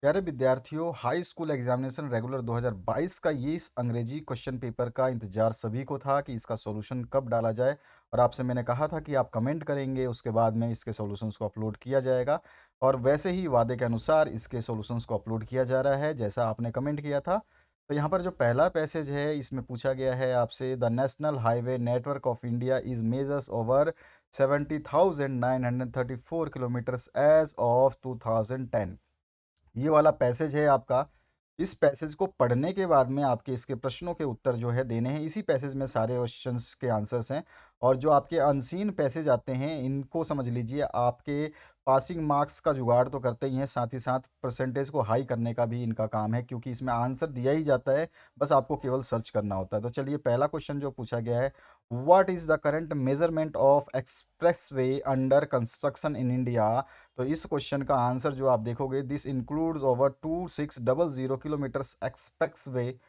प्यारे विद्यार्थियों, high school examination regular 2022 का ये इस अंग्रेजी क्वेश्चन पेपर का इंतजार सभी को था कि इसका सॉल्यूशन कब डाला जाए। और आपसे मैंने कहा था कि आप कमेंट करेंगे, उसके बाद में इसके सॉल्यूशंस को अपलोड किया जाएगा। और वैसे ही वादे के अनुसार इसके सॉल्यूशंस को अपलोड किया जा रहा है जैसा आपने कमेंट किया था। तो यहाँ पर जो पहला पैसेज है इसमें पूछा गया है आपसे, the national highway network of India is measures over 70,934 kilometres as of 2010। ये वाला पैसेज है आपका। इस पैसेज को पढ़ने के बाद में आपके इसके प्रश्नों के उत्तर जो है देने हैं। इसी पैसेज में सारे क्वेश्चंस के आंसर्स हैं। और जो आपके अनसीन पैसेज आते हैं इनको समझ लीजिए, आपके पासिंग मार्क्स का जुगाड़ तो करते ही हैं, साथ ही साथ परसेंटेज को हाई करने का भी इनका काम है, क्योंकि इसमें आंसर दिया ही जाता है, बस आपको केवल सर्च करना होता है। तो चलिए, पहला क्वेश्चन जो पूछा गया है, what is the current measurement of expressway under construction in India. तो इस क्वेश्चन का आंसर जो आप देखोगे, this includes over 2600 kilometres express way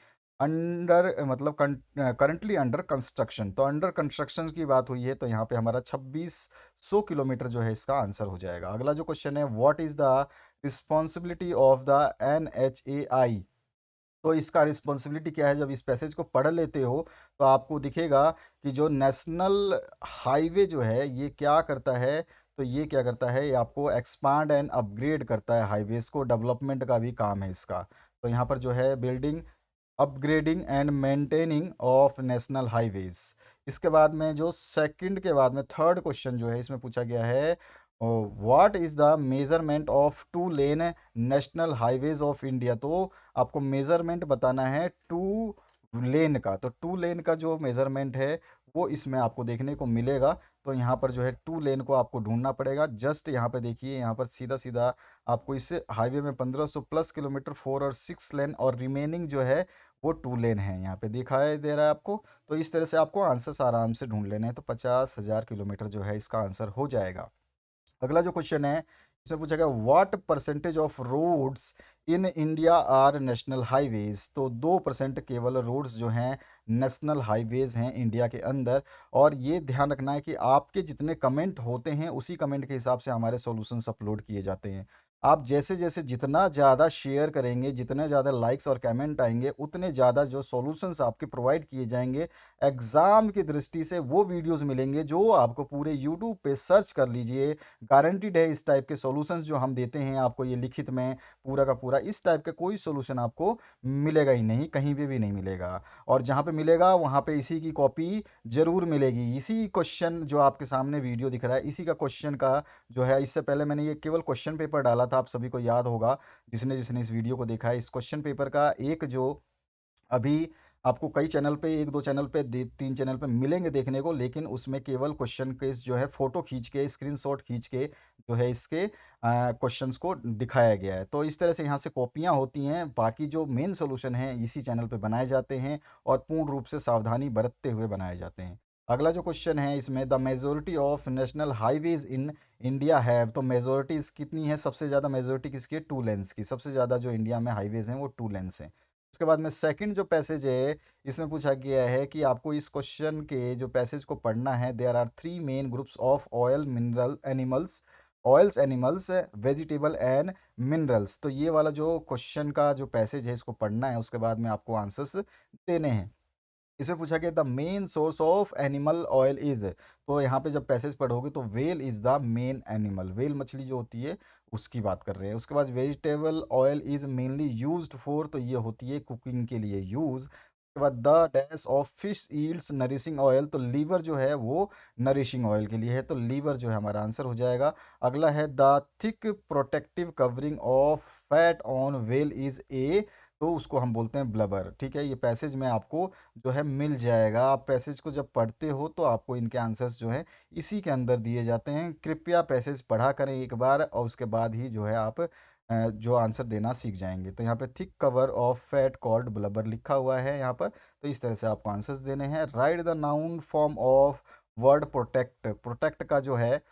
under, मतलब करंटली अंडर कंस्ट्रक्शन। तो अंडर कंस्ट्रक्शन की बात हुई है, तो यहाँ पे हमारा 2600 किलोमीटर जो है इसका आंसर हो जाएगा। अगला जो क्वेश्चन है, what is the responsibility of the NHAI। तो इसका रिस्पॉन्सिबिलिटी क्या है। जब इस पैसेज को पढ़ लेते हो तो आपको दिखेगा कि जो नेशनल हाईवे जो है ये क्या करता है। तो ये क्या करता है, ये आपको एक्सपांड एंड अपग्रेड करता है, हाईवेज को डेवलपमेंट का भी काम है इसका। तो यहाँ पर जो है, building, upgrading and maintaining of national highways. इसके बाद में जो सेकंड के बाद में थर्ड क्वेश्चन जो है इसमें पूछा गया है, what is the measurement of two lane national highways of India. तो आपको मेजरमेंट बताना है टू लेन का। तो टू लेन का जो मेजरमेंट है वो इसमें आपको देखने को मिलेगा। तो यहाँ पर जो है टू लेन को आपको ढूंढना पड़ेगा। जस्ट यहाँ पे देखिए, यहाँ पर सीधा सीधा आपको इस हाईवे में 1500 प्लस किलोमीटर 4 और 6 लेन, और रिमेनिंग जो है वो टू लेन है, यहाँ पे दिखाई दे रहा है आपको। तो इस तरह से आपको आंसर्स आराम से ढूंढ लेने हैं। तो 50,000 किलोमीटर जो है इसका आंसर हो जाएगा। अगला जो क्वेश्चन है, इसमें पूछा गया, what percentage of roads in India are national highways. तो 2% केवल रोड्स जो हैं नेशनल हाईवेज हैं इंडिया के अंदर। और ये ध्यान रखना है कि आपके जितने कमेंट होते हैं उसी कमेंट के हिसाब से हमारे सॉल्यूशंस अपलोड किए जाते हैं। आप जैसे जैसे जितना ज़्यादा शेयर करेंगे, जितने ज़्यादा लाइक्स और कमेंट आएंगे, उतने ज़्यादा जो सॉल्यूशंस आपके प्रोवाइड किए जाएंगे एग्ज़ाम की दृष्टि से, वो वीडियोस मिलेंगे जो आपको पूरे यूट्यूब पे सर्च कर लीजिए। गारंटीड है इस टाइप के सॉल्यूशंस जो हम देते हैं आपको, ये लिखित में पूरा का पूरा, इस टाइप का कोई सॉल्यूशन आपको मिलेगा ही नहीं, कहीं पे भी नहीं मिलेगा। और जहाँ पे मिलेगा वहाँ पे इसी की कॉपी जरूर मिलेगी। इसी क्वेश्चन जो आपके सामने वीडियो दिख रहा है, इसी का क्वेश्चन का जो है, इससे पहले मैंने ये केवल क्वेश्चन पेपर डाला था, आप सभी को याद होगा जिसने जिसने इस वीडियो को देखा है। इस क्वेश्चन पेपर का एक जो अभी आपको कई चैनल पे, एक दो चैनल पे, तीन चैनल पे मिलेंगे देखने को, लेकिन उसमें केवल क्वेश्चन के जो है फोटो खींच के, स्क्रीनशॉट खींच के जो है इसके क्वेश्चंस को दिखाया गया है। तो इस तरह से यहाँ से कॉपियाँ होती हैं, बाकी जो मेन सोल्यूशन है इसी चैनल पे बनाए जाते हैं और पूर्ण रूप से सावधानी बरतते हुए बनाए जाते हैं। अगला जो क्वेश्चन है इसमें, the majority of national highways in India have. तो मेजोरिटी कितनी है, सबसे ज़्यादा मेजोरिटी किसकी है, टू लेन्स की। सबसे ज़्यादा जो इंडिया में हाईवेज हैं वो टू लेन्स हैं। उसके बाद में सेकंड जो पैसेज है, इसमें पूछा गया है कि आपको इस क्वेश्चन के जो पैसेज को पढ़ना है, there are three main groups of oil mineral animals, oils animals, vegetable and minerals. तो ये वाला जो क्वेश्चन का जो पैसेज है इसको पढ़ना है, उसके बाद में आपको आंसर्स देने हैं। इसमें पूछा गया, the main source of animal oil is. तो यहाँ पे जब पैसेज पढ़ोगे तो well is the main animal, well मछली जो होती है उसकी बात कर रहे हैं। उसके बाद vegetable oil is mainly used for, तो ये होती है कुकिंग के लिए यूज। उसके बाद the dash of fish yields nourishing oil, तो लीवर जो है वो नरिशिंग ऑयल के लिए है, तो लीवर जो है हमारा आंसर हो जाएगा। अगला है, the thick protective covering of fat on well is a. तो उसको हम बोलते हैं ब्लबर। ठीक है, ये पैसेज में आपको जो है मिल जाएगा। आप पैसेज को जब पढ़ते हो तो आपको इनके आंसर्स जो है इसी के अंदर दिए जाते हैं। कृपया पैसेज पढ़ा करें एक बार, और उसके बाद ही जो है आप जो आंसर देना सीख जाएंगे। तो यहाँ पे thick cover of fat called blubber लिखा हुआ है यहाँ पर। तो इस तरह से आपको आंसर्स देने हैं। Right the noun form of word protect. Protect का जो है,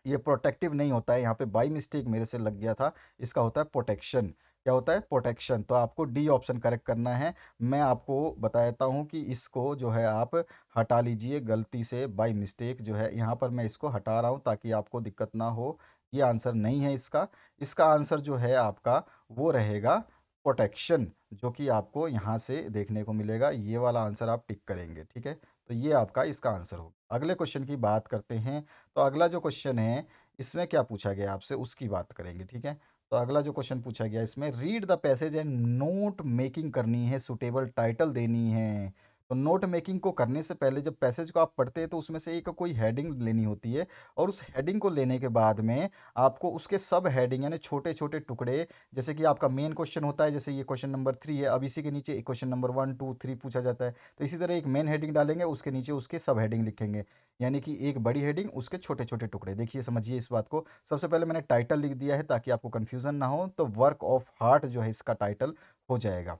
ये प्रोटेक्टिव नहीं होता है, यहाँ पे बाई मिस्टेक मेरे से लग गया था। इसका होता है प्रोटेक्शन। क्या होता है, प्रोटेक्शन। तो आपको डी ऑप्शन करेक्ट करना है। मैं आपको बता देता हूँ कि इसको जो है आप हटा लीजिए गलती से, बाई मिस्टेक जो है यहाँ पर मैं इसको हटा रहा हूँ ताकि आपको दिक्कत ना हो। ये आंसर नहीं है इसका। इसका आंसर जो है आपका वो रहेगा प्रोटेक्शन, जो कि आपको यहाँ से देखने को मिलेगा। ये वाला आंसर आप टिक करेंगे, ठीक है। तो ये आपका इसका आंसर होगा। अगले क्वेश्चन की बात करते हैं। तो अगला जो क्वेश्चन है इसमें क्या पूछा गया आपसे उसकी बात करेंगे, ठीक है। तो अगला जो क्वेश्चन पूछा गया इसमें read the passage and note making करनी है, सुटेबल टाइटल देनी है। तो नोट मेकिंग को करने से पहले जब पैसेज को आप पढ़ते हैं तो उसमें से एक कोई हेडिंग लेनी होती है, और उस हेडिंग को लेने के बाद में आपको उसके सब हेडिंग यानी छोटे छोटे टुकड़े, जैसे कि आपका मेन क्वेश्चन होता है, जैसे ये क्वेश्चन नंबर 3 है, अब इसी के नीचे एक क्वेश्चन नंबर 1 2 3 पूछा जाता है, तो इसी तरह एक मेन हेडिंग डालेंगे, उसके नीचे उसके सब हेडिंग लिखेंगे, यानी कि एक बड़ी हेडिंग उसके छोटे छोटे टुकड़े। देखिए समझिए इस बात को। सबसे पहले मैंने टाइटल लिख दिया है ताकि आपको कन्फ्यूजन ना हो, तो वर्क ऑफ हार्ट जो है इसका टाइटल हो जाएगा,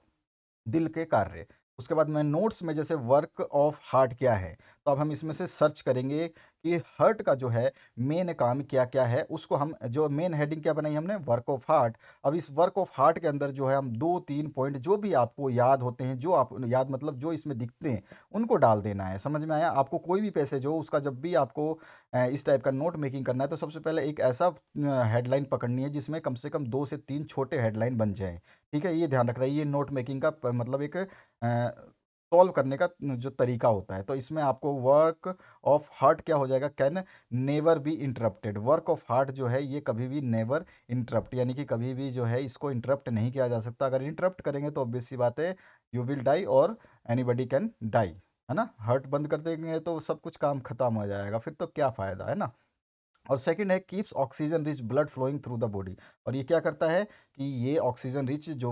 दिल के कार्य। उसके बाद मैं नोट्स में जैसे वर्क ऑफ हार्ट क्या है, तो अब हम इसमें से सर्च करेंगे कि हार्ट का जो है मेन काम क्या क्या है, उसको हम जो मेन हेडिंग क्या बनाई हमने, वर्क ऑफ हार्ट। अब इस वर्क ऑफ हार्ट के अंदर जो है हम 2-3 पॉइंट जो भी आपको याद होते हैं, जो आप याद मतलब जो इसमें दिखते हैं उनको डाल देना है। समझ में आया? आपको कोई भी पैसेज हो उसका जब भी आपको इस टाइप का नोट मेकिंग करना है, तो सबसे पहले एक ऐसा हेडलाइन पकड़नी है जिसमें कम से कम 2 से 3 छोटे हेडलाइन बन जाएं, ठीक है। ये ध्यान रखना है, ये नोट मेकिंग का मतलब एक सॉल्व करने का जो तरीका होता है। तो इसमें आपको वर्क ऑफ हार्ट क्या हो जाएगा, can never be interrupted. Work of heart जो है ये कभी भी नेवर इंटरप्ट, यानी कि कभी भी जो है इसको इंटरप्ट नहीं किया जा सकता। अगर इंटरप्ट करेंगे तो ऑब्वियस सी बात है, यू विल डाई और एनीबडी कैन डाई, है ना। हार्ट बंद कर देंगे तो सब कुछ काम खत्म हो जाएगा, फिर तो क्या फ़ायदा, है ना। और सेकंड है keeps oxygen rich blood flowing through the body. और ये क्या करता है कि ये ऑक्सीजन रिच जो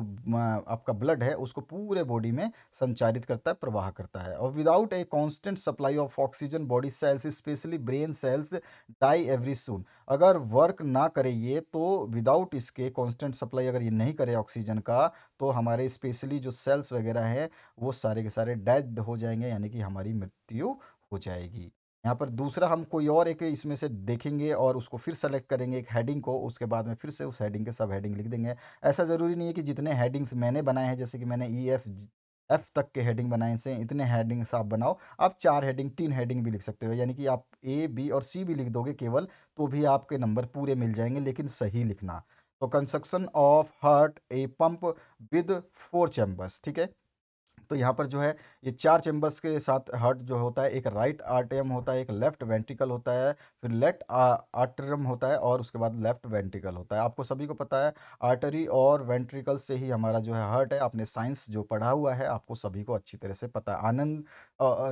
आपका ब्लड है उसको पूरे बॉडी में संचारित करता है, प्रवाह करता है। और without a constant supply of oxygen body cells specially brain cells die every soon. अगर वर्क ना करे ये, तो विदाउट इसके कांस्टेंट सप्लाई अगर ये नहीं करे ऑक्सीजन का, तो हमारे स्पेशली जो सेल्स वगैरह हैं वो सारे के सारे डेड हो जाएंगे, यानी कि हमारी मृत्यु हो जाएगी। यहाँ पर दूसरा हम कोई और एक इसमें से देखेंगे और उसको फिर सेलेक्ट करेंगे एक हेडिंग को, उसके बाद में फिर से उस हेडिंग के सब हेडिंग लिख देंगे। ऐसा ज़रूरी नहीं है कि जितने हेडिंग्स मैंने बनाए हैं, जैसे कि मैंने ई एफ तक के हेडिंग बनाए से इतने हेडिंग्स आप बनाओ। आप 4 हेडिंग 3 हेडिंग भी लिख सकते हो, यानी कि आप ए बी और सी भी लिख दोगे केवल, तो भी आपके नंबर पूरे मिल जाएंगे, लेकिन सही लिखना। तो construction of heart a pump with 4 chambers, ठीक है। तो यहाँ पर जो है ये 4 चैम्बर्स के साथ हार्ट जो होता है, एक राइट आर्टरियम होता है, एक लेफ्ट वेंट्रिकल होता है, फिर लेफ्ट आर्टरियम होता है, और उसके बाद लेफ्ट वेंट्रिकल होता है। आपको सभी को पता है आर्टरी और वेंट्रिकल से ही हमारा जो है हार्ट है। आपने साइंस जो पढ़ा हुआ है आपको सभी को अच्छी तरह से पता है। आनंद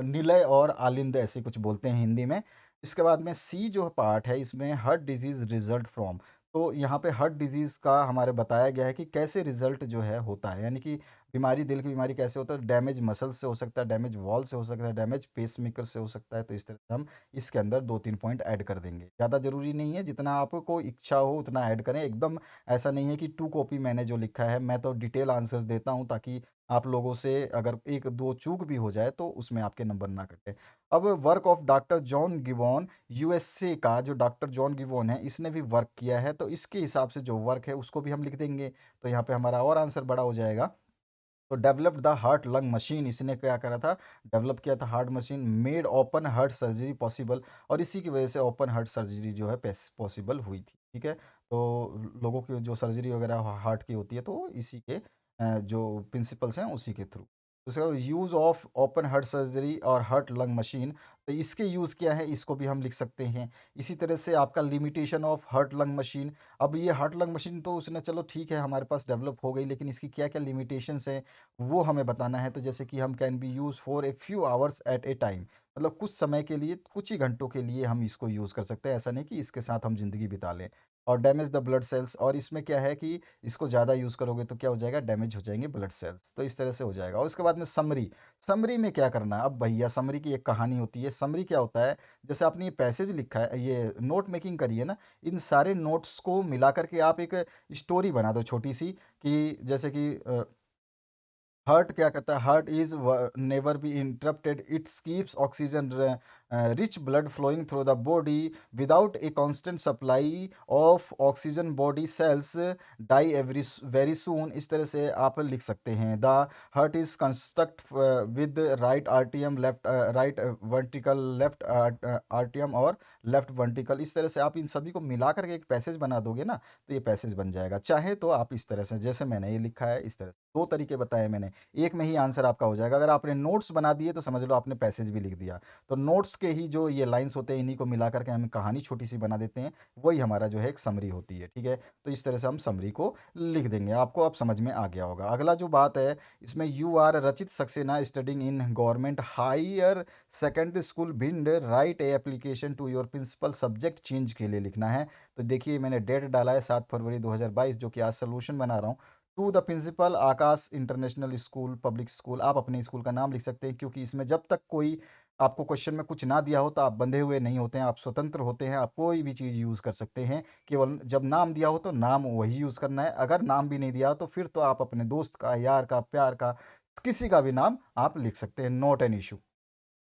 निलय और आलिंद ऐसे कुछ बोलते हैं हिंदी में। इसके बाद में सी जो पार्ट है इसमें हार्ट डिजीज रिजल्ट फ्रॉम। तो यहाँ पे हार्ट डिजीज़ का हमारे बताया गया है कि कैसे रिजल्ट जो है होता है, यानी कि बीमारी, दिल की बीमारी कैसे होता है। डैमेज मसल से हो सकता है, डैमेज वॉल से हो सकता है, डैमेज पेसमेकर से हो सकता है। तो इस तरह से हम इसके अंदर 2-3 पॉइंट ऐड कर देंगे। ज़्यादा ज़रूरी नहीं है, जितना आपको इच्छा हो उतना ऐड करें। एकदम ऐसा नहीं है कि टू कॉपी मैंने जो लिखा है, मैं तो डिटेल आंसर्स देता हूँ ताकि आप लोगों से अगर एक दो चूक भी हो जाए तो उसमें आपके नंबर ना कटे। अब work of doctor John gibbon, USA का जो डॉक्टर जॉन गिबॉन है इसने भी वर्क किया है, तो इसके हिसाब से जो वर्क है उसको भी हम लिख देंगे। तो यहाँ पे हमारा और आंसर बड़ा हो जाएगा। तो developed the heart lung machine, इसने क्या करा था, डेवलप किया था heart machine. Made open heart surgery possible, और इसी की वजह से ओपन हार्ट सर्जरी जो है पॉसिबल हुई थी, ठीक है। तो लोगों की जो सर्जरी वगैरह हार्ट की होती है तो इसी के जो प्रिंसिपल्स हैं उसी के थ्रू। उसका use of open heart surgery और हार्ट लंग मशीन, तो इसके यूज़ क्या है इसको भी हम लिख सकते हैं। इसी तरह से आपका limitation of heart lung machine. अब ये हार्ट लंग मशीन तो उसने चलो ठीक है हमारे पास डेवलप हो गई, लेकिन इसकी क्या क्या लिमिटेशंस हैं वो हमें बताना है। तो जैसे कि हम can be use for a few hours at a time, मतलब कुछ समय के लिए, कुछ ही घंटों के लिए हम इसको यूज़ कर सकते हैं, ऐसा नहीं कि इसके साथ हम ज़िंदगी बिता लें। और डैमेज द ब्लड सेल्स, और इसमें क्या है कि इसको ज़्यादा यूज़ करोगे तो क्या हो जाएगा, डैमेज हो जाएंगे ब्लड सेल्स। तो इस तरह से हो जाएगा। और उसके बाद में समरी, समरी में क्या करना है। अब भैया समरी की एक कहानी होती है। समरी क्या होता है, जैसे आपने ये पैसेज लिखा है, ये नोट मेकिंग करी है ना, इन सारे नोट्स को मिला करके आप एक स्टोरी बना दो छोटी सी, कि जैसे कि हार्ट क्या करता है, heart is never be interrupted, it's keeps oxygen rich blood flowing through the body without a constant supply of oxygen body cells die very soon। इस तरह से आप लिख सकते हैं। The heart is construct with right आर्टियम left right vertical left आर्टियम और left vertical. इस तरह से आप इन सभी को मिला करके एक पैसेज बना दोगे ना, तो ये पैसेज बन जाएगा। चाहे तो आप इस तरह से, जैसे मैंने ये लिखा है इस तरह से, दो तरीके बताए मैंने, एक में ही आंसर आपका हो जाएगा। अगर आपने नोट्स बना दिए तो समझ लो आपने पैसेज भी लिख दिया। तो नोट्स के ही जो ये लाइंस होते हैं, इन्हीं को मिला करके हम कहानी छोटी सी बना देते हैं, वही हमारा जो है एक समरी होती है। ठीक है, तो इस तरह से हम समरी को लिख देंगे। आपको अब समझ में आ गया होगा। अगला जो बात है इसमें, you are Rachit Saxena studying in government higher secondary school Bhind, write a application to your principal, subject change के लिए लिखना है। तो देखिए मैंने डेट डाला है 7 फरवरी 2022, जो कि आज सोल्यूशन बना रहा हूँ। To the principal Akash international school public school, आप अपने स्कूल का नाम लिख सकते हैं, क्योंकि इसमें जब तक कोई आपको क्वेश्चन में कुछ ना दिया हो तो आप बंधे हुए नहीं होते हैं, आप स्वतंत्र होते हैं, आप कोई भी चीज़ यूज़ कर सकते हैं। केवल जब नाम दिया हो तो नाम वही यूज़ करना है। अगर नाम भी नहीं दिया हो तो फिर तो आप अपने दोस्त का, यार का, प्यार का, किसी का भी नाम आप लिख सकते हैं, नॉट एन इशू।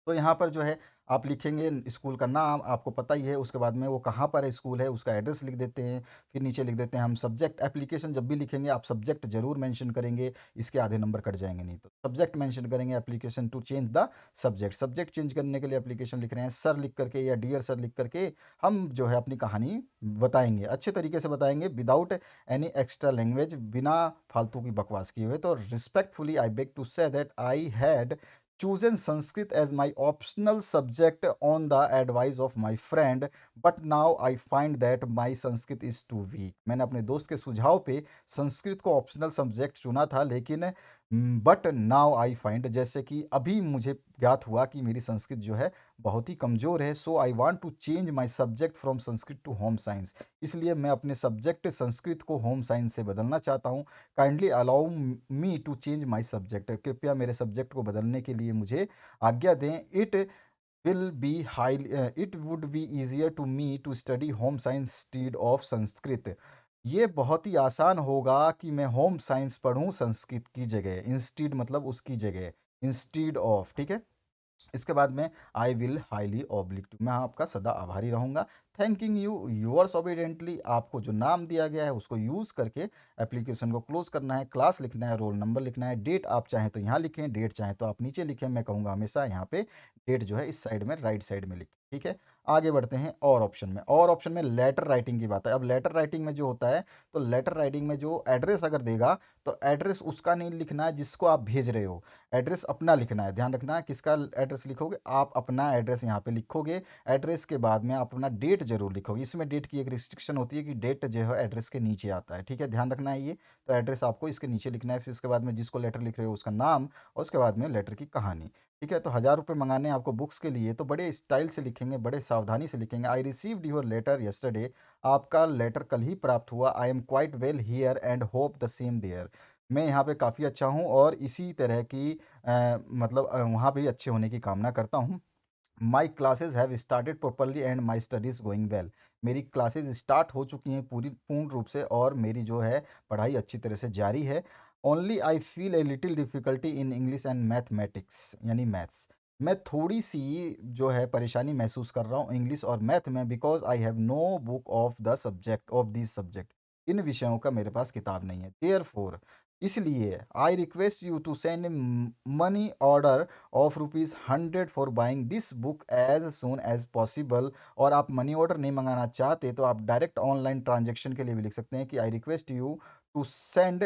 तो यहाँ पर जो है आप लिखेंगे स्कूल का नाम, आपको पता ही है, उसके बाद में वो कहाँ पर है स्कूल है, उसका एड्रेस लिख देते हैं। फिर नीचे लिख देते हैं हम सब्जेक्ट। एप्लीकेशन जब भी लिखेंगे आप सब्जेक्ट जरूर मेंशन करेंगे, इसके आधे नंबर कट जाएंगे नहीं तो। सब्जेक्ट मेंशन करेंगे, application to change the subject, subject change करने के लिए एप्लीकेशन लिख रहे हैं, सर लिख करके या डियर सर लिख करके हम जो है अपनी कहानी बताएंगे, अच्छे तरीके से बताएंगे, विदाउट एनी एक्स्ट्रा लैंग्वेज, बिना फालतू की बकवास किए हुए। तो respectfully I beg to say that I had chosen Sanskrit as my optional subject on the advice of my friend, but now I find that my Sanskrit is too weak। मैंने अपने दोस्त के सुझाव पे संस्कृत को ऑप्शनल सब्जेक्ट चुना था, लेकिन बट नाउ आई फाइंड, जैसे कि अभी मुझे ज्ञात हुआ कि मेरी संस्कृत जो है बहुत ही कमज़ोर है। So I want to change my subject from Sanskrit to home science, इसलिए मैं अपने सब्जेक्ट संस्कृत को होम साइंस से बदलना चाहता हूँ। Kindly allow me to change my subject, कृपया मेरे सब्जेक्ट को बदलने के लिए मुझे आज्ञा दें। It would be easier to me to study home science instead of Sanskrit. ये बहुत ही आसान होगा कि मैं होम साइंस पढ़ूं संस्कृत की जगह, इंस्टीड मतलब उसकी जगह, इंस्टीड ऑफ। ठीक है, इसके बाद में I will highly oblige to, मैं आपका सदा आभारी रहूंगा। थैंकिंग यू यूअर्स ओबीडेंटली, आपको जो नाम दिया गया है उसको यूज़ करके एप्लीकेशन को क्लोज करना है, क्लास लिखना है, रोल नंबर लिखना है, डेट आप चाहें तो यहाँ लिखें, डेट चाहें तो आप नीचे लिखें। मैं कहूँगा हमेशा यहाँ पे डेट जो है इस साइड में, राइट साइड में लिखें। ठीक है, आगे बढ़ते हैं। और ऑप्शन में, और ऑप्शन में लेटर राइटिंग की बात है। अब लेटर राइटिंग में जो होता है, तो लेटर राइटिंग में जो एड्रेस अगर देगा तो एड्रेस उसका नहीं लिखना है जिसको आप भेज रहे हो, एड्रेस अपना लिखना है। ध्यान रखना है किसका एड्रेस लिखोगे, आप अपना एड्रेस यहाँ पे लिखोगे। एड्रेस के बाद में आप अपना डेट जरूर लिखोगे। इसमें डेट की एक रिस्ट्रिक्शन होती है कि डेट जो है एड्रेस के नीचे आता है। ठीक है, ध्यान रखना है ये। तो एड्रेस आपको इसके नीचे लिखना है, फिर इसके बाद में जिसको लेटर लिख रहे हो उसका नाम, और उसके बाद में लेटर की कहानी। ठीक है, तो 1000 रुपये मंगाने हैं आपको बुक्स के लिए, तो बड़े स्टाइल से लिखेंगे, बड़े सावधानी से लिखेंगे। I received your letter yesterday, आपका लेटर कल ही प्राप्त हुआ। I am quite well here and hope the same there, मैं यहाँ पे काफ़ी अच्छा हूँ और इसी तरह की मतलब वहाँ भी अच्छे होने की कामना करता हूँ। माई classes have started properly and my studies going well, मेरी क्लासेज स्टार्ट हो चुकी हैं पूर्ण रूप से, और मेरी जो है पढ़ाई अच्छी तरह से जारी है। Only I feel a little difficulty in English and mathematics, यानी मैथ्स, मैं थोड़ी सी जो है परेशानी महसूस कर रहा हूँ इंग्लिश और मैथ में, because I have no book of the subject of this subject, इन विषयों का मेरे पास किताब नहीं है। देयर फोर, इसलिए I request you to send money order of ₹100 for buying this book as soon as possible. और आप मनी ऑर्डर नहीं मंगाना चाहते तो आप डायरेक्ट ऑनलाइन ट्रांजेक्शन के लिए भी लिख सकते हैं कि I request you to send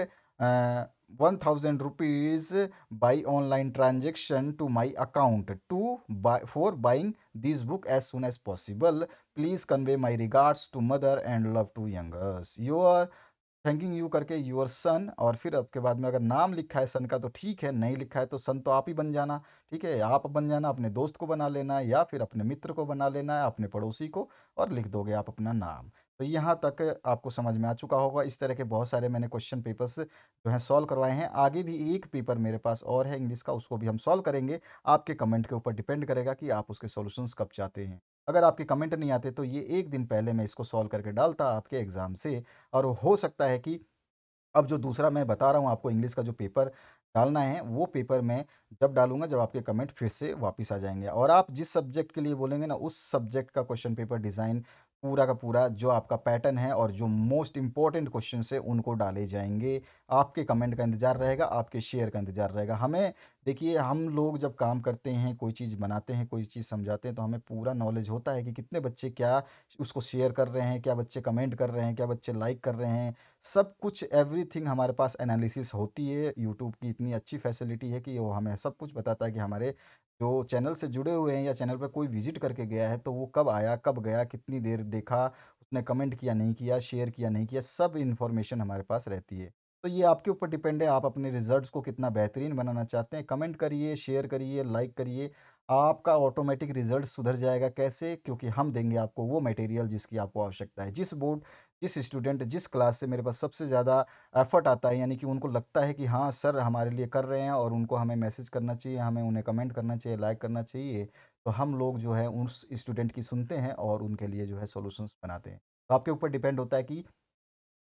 1000 rupees by online transaction to my account to buy for buying this book as soon as possible. Please convey my regards to mother and love to youngers, your thanking you करके your son, और फिर आपके बाद में अगर नाम लिखा है सन का तो ठीक है, नहीं लिखा है तो सन तो आप ही बन जाना। ठीक है, आप बन जाना, अपने दोस्त को बना लेना है या फिर अपने मित्र को बना लेना है, अपने पड़ोसी को, और लिख दोगे आप अपना नाम। तो यहाँ तक आपको समझ में आ चुका होगा। इस तरह के बहुत सारे मैंने क्वेश्चन पेपर्स जो हैं सॉल्व करवाए हैं। आगे भी एक पेपर मेरे पास और है इंग्लिश का, उसको भी हम सॉल्व करेंगे। आपके कमेंट के ऊपर डिपेंड करेगा कि आप उसके सॉल्यूशंस कब चाहते हैं। अगर आपके कमेंट नहीं आते तो ये एक दिन पहले मैं इसको सॉल्व करके डालता आपके एग्ज़ाम से, और हो सकता है कि अब जो दूसरा मैं बता रहा हूँ आपको इंग्लिश का जो पेपर डालना है, वो पेपर मैं जब डालूँगा जब आपके कमेंट फिर से वापस आ जाएँगे और आप जिस सब्जेक्ट के लिए बोलेंगे ना, उस सब्जेक्ट का क्वेश्चन पेपर डिज़ाइन पूरा का पूरा जो आपका पैटर्न है और जो मोस्ट इम्पोर्टेंट क्वेश्चन्स है, उनको डाले जाएँगे। आपके कमेंट का इंतज़ार रहेगा, आपके शेयर का इंतज़ार रहेगा। हमें देखिए, हम लोग जब काम करते हैं, कोई चीज़ बनाते हैं, कोई चीज़ समझाते हैं, तो हमें पूरा नॉलेज होता है कि कितने बच्चे क्या उसको शेयर कर रहे हैं, क्या बच्चे कमेंट कर रहे हैं, क्या बच्चे लाइक कर रहे हैं। सब कुछ एवरीथिंग हमारे पास एनालिसिस होती है। यूट्यूब की इतनी अच्छी फैसिलिटी है कि वो हमें सब कुछ बताता है कि हमारे जो चैनल से जुड़े हुए हैं या चैनल पे कोई विजिट करके गया है तो वो कब आया, कब गया, कितनी देर देखा, उसने कमेंट किया नहीं किया, शेयर किया नहीं किया, सब इन्फॉर्मेशन हमारे पास रहती है। तो ये आपके ऊपर डिपेंड है, आप अपने रिजल्ट्स को कितना बेहतरीन बनाना चाहते हैं। कमेंट करिए, शेयर करिए, लाइक करिए, आपका ऑटोमेटिक रिजल्ट सुधर जाएगा। कैसे? क्योंकि हम देंगे आपको वो मटेरियल जिसकी आपको आवश्यकता है। जिस स्टूडेंट जिस क्लास से मेरे पास सबसे ज़्यादा एफर्ट आता है, यानी कि उनको लगता है कि हाँ सर हमारे लिए कर रहे हैं और उनको हमें मैसेज करना चाहिए, हमें उन्हें कमेंट करना चाहिए, लाइक करना चाहिए, तो हम लोग जो है उस स्टूडेंट की सुनते हैं और उनके लिए जो है सॉल्यूशंस बनाते हैं। तो आपके ऊपर डिपेंड होता है कि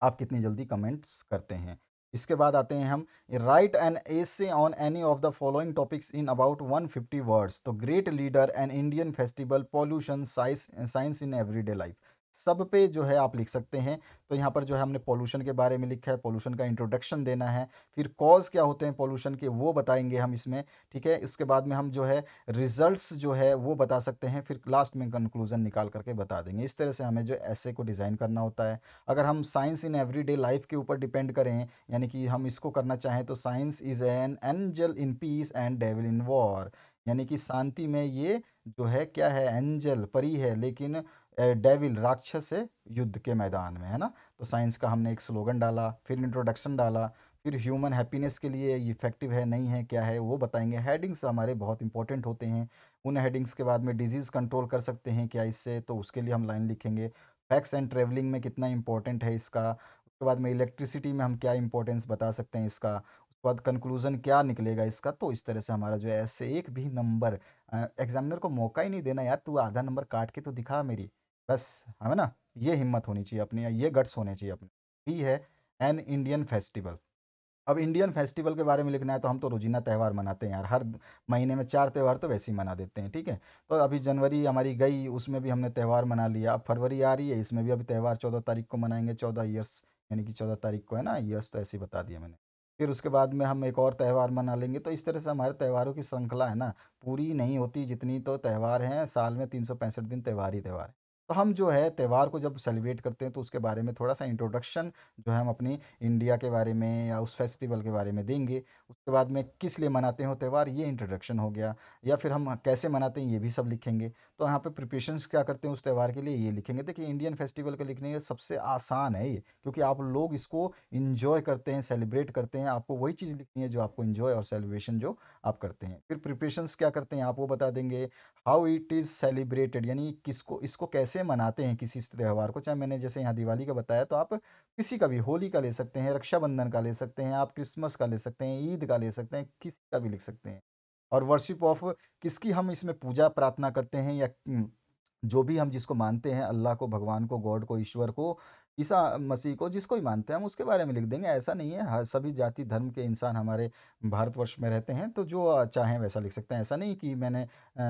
आप कितनी जल्दी कमेंट्स करते हैं। इसके बाद आते हैं हम, write an essay on any of the following topics in about 150 words. तो great leader an Indian festival, pollution, science in everyday life, सब पे जो है आप लिख सकते हैं। तो यहाँ पर जो है हमने पॉल्यूशन के बारे में लिखा है, पॉल्यूशन का इंट्रोडक्शन देना है, फिर कॉज क्या होते हैं पॉल्यूशन के वो बताएंगे हम इसमें। ठीक है, इसके बाद में हम जो है रिजल्ट्स जो है वो बता सकते हैं, फिर लास्ट में कंक्लूजन निकाल करके बता देंगे। इस तरह से हमें जो ऐसे को डिज़ाइन करना होता है। अगर हम साइंस इन एवरीडे लाइफ के ऊपर डिपेंड करें, यानी कि हम इसको करना चाहें, तो science is an angel in peace and devil in war, यानी कि शांति में ये जो है क्या है, एंजल परी है, लेकिन डेविल राक्षस है युद्ध के मैदान में, है ना। तो साइंस का हमने एक स्लोगन डाला, फिर इंट्रोडक्शन डाला, फिर ह्यूमन हैप्पीनेस के लिए इफेक्टिव है नहीं है क्या है वो बताएंगे। हेडिंग्स हमारे बहुत इंपॉर्टेंट होते हैं। उन हेडिंग्स के बाद में डिजीज़ कंट्रोल कर सकते हैं क्या इससे, तो उसके लिए हम लाइन लिखेंगे। फैक्ट्स एंड ट्रेवलिंग में कितना इंपॉर्टेंट है इसका। उसके बाद में इलेक्ट्रिसिटी में हम क्या इंपॉर्टेंस बता सकते हैं इसका। उसके बाद कंक्लूजन क्या निकलेगा इसका। तो इस तरह से हमारा जो है ऐसे एक भी नंबर एग्जामिनर को मौका ही नहीं देना यार, तू आधा नंबर काट के तो दिखा मेरी, बस हमें ना ये हिम्मत होनी चाहिए अपनी, ये गट्स होने चाहिए अपने। भी है एन इंडियन फेस्टिवल। अब इंडियन फेस्टिवल के बारे में लिखना है तो हम तो रोजीना त्यौहार मनाते हैं यार, हर महीने में 4 त्यौहार तो वैसे ही मना देते हैं, ठीक है। तो अभी जनवरी हमारी गई, उसमें भी हमने त्यौहार मना लिया। अब फरवरी आ रही है, इसमें भी अभी त्यौहार 14 तारीख को मनाएंगे, 14 ईयर्स, यानी कि 14 तारीख को है ना, ईयर्स तो ऐसे ही बता दिया मैंने। फिर उसके बाद में हम एक और त्यौहार मना लेंगे। तो इस तरह से हमारे त्योहारों की श्रृंखला है ना, पूरी नहीं होती। जितनी तो त्यौहार हैं साल में, 365 दिन त्यौहार ही त्यौहार है। तो हम जो है त्यौहार को जब सेलिब्रेट करते हैं तो उसके बारे में थोड़ा सा इंट्रोडक्शन जो है हम अपनी इंडिया के बारे में या उस फेस्टिवल के बारे में देंगे। उसके बाद में किस लिए मनाते हैं वो त्यौहार, ये इंट्रोडक्शन हो गया। या फिर हम कैसे मनाते हैं ये भी सब लिखेंगे। तो यहाँ पे प्रिपरेशंस क्या करते हैं उस त्यौहार के लिए ये लिखेंगे। देखिए इंडियन फेस्टिवल के लिखने के सबसे आसान है ये, क्योंकि आप लोग इसको इंजॉय करते हैं, सेलिब्रेट करते हैं। आपको वही चीज़ लिखनी है जो आपको इंजॉय और सेलिब्रेशन जो आप करते हैं। फिर प्रिपरेशंस क्या करते हैं आप वो बता देंगे। हाउ इट इज़ सेलिब्रेटेड, यानी किसको इसको कैसे मनाते हैं किसी इस त्यौहार को। चाहे मैंने जैसे यहाँ दिवाली का बताया, तो आप किसी का भी, होली का ले सकते हैं, रक्षाबंधन का ले सकते हैं, आप क्रिसमस का ले सकते हैं, ईद का ले सकते हैं, किसी का भी लिख सकते हैं। और वर्शिप ऑफ, किसकी हम इसमें पूजा प्रार्थना करते हैं, या जो भी हम जिसको मानते हैं, अल्लाह को, भगवान को, गॉड को, ईश्वर को, ईसा मसीह को, जिसको भी मानते हैं हम उसके बारे में लिख देंगे। ऐसा नहीं है, हर सभी जाति धर्म के इंसान हमारे भारतवर्ष में रहते हैं, तो जो चाहें वैसा लिख सकते हैं। ऐसा नहीं कि मैंने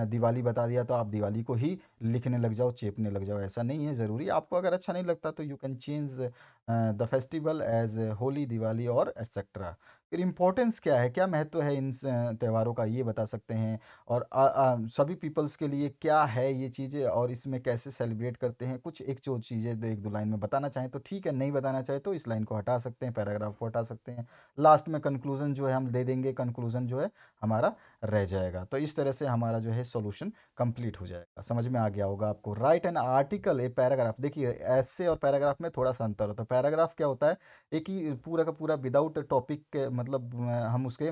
दिवाली बता दिया तो आप दिवाली को ही लिखने लग जाओ, चेपने लग जाओ, ऐसा नहीं है ज़रूरी। आपको अगर अच्छा नहीं लगता तो you can change the festival as Holi, Diwali और एट्सेट्रा। फिर इम्पोर्टेंस क्या है, क्या महत्व है इन त्योहारों का, ये बता सकते हैं। और सभी पीपल्स के लिए क्या है ये चीज़ें और इसमें कैसे सेलिब्रेट करते हैं, कुछ एक जो चीज़ें एक दो लाइन में बताना चाहें तो ठीक है, नहीं बताना चाहे तो इस लाइन को हटा सकते हैं, पैराग्राफ को हटा सकते हैं। लास्ट में कंक्लूजन जो है हम दे देंगे, कंक्लूजन जो है हमारा रह जाएगा। तो इस तरह से हमारा जो है सॉल्यूशन कंप्लीट हो जाएगा। समझ में आ गया होगा आपको। Right an article a paragraph, देखिए ऐसे और पैराग्राफ में थोड़ा सा अंतर होता है। पैराग्राफ क्या होता है, एक ही पूरा का पूरा विदाउट टॉपिक के, मतलब हम उसके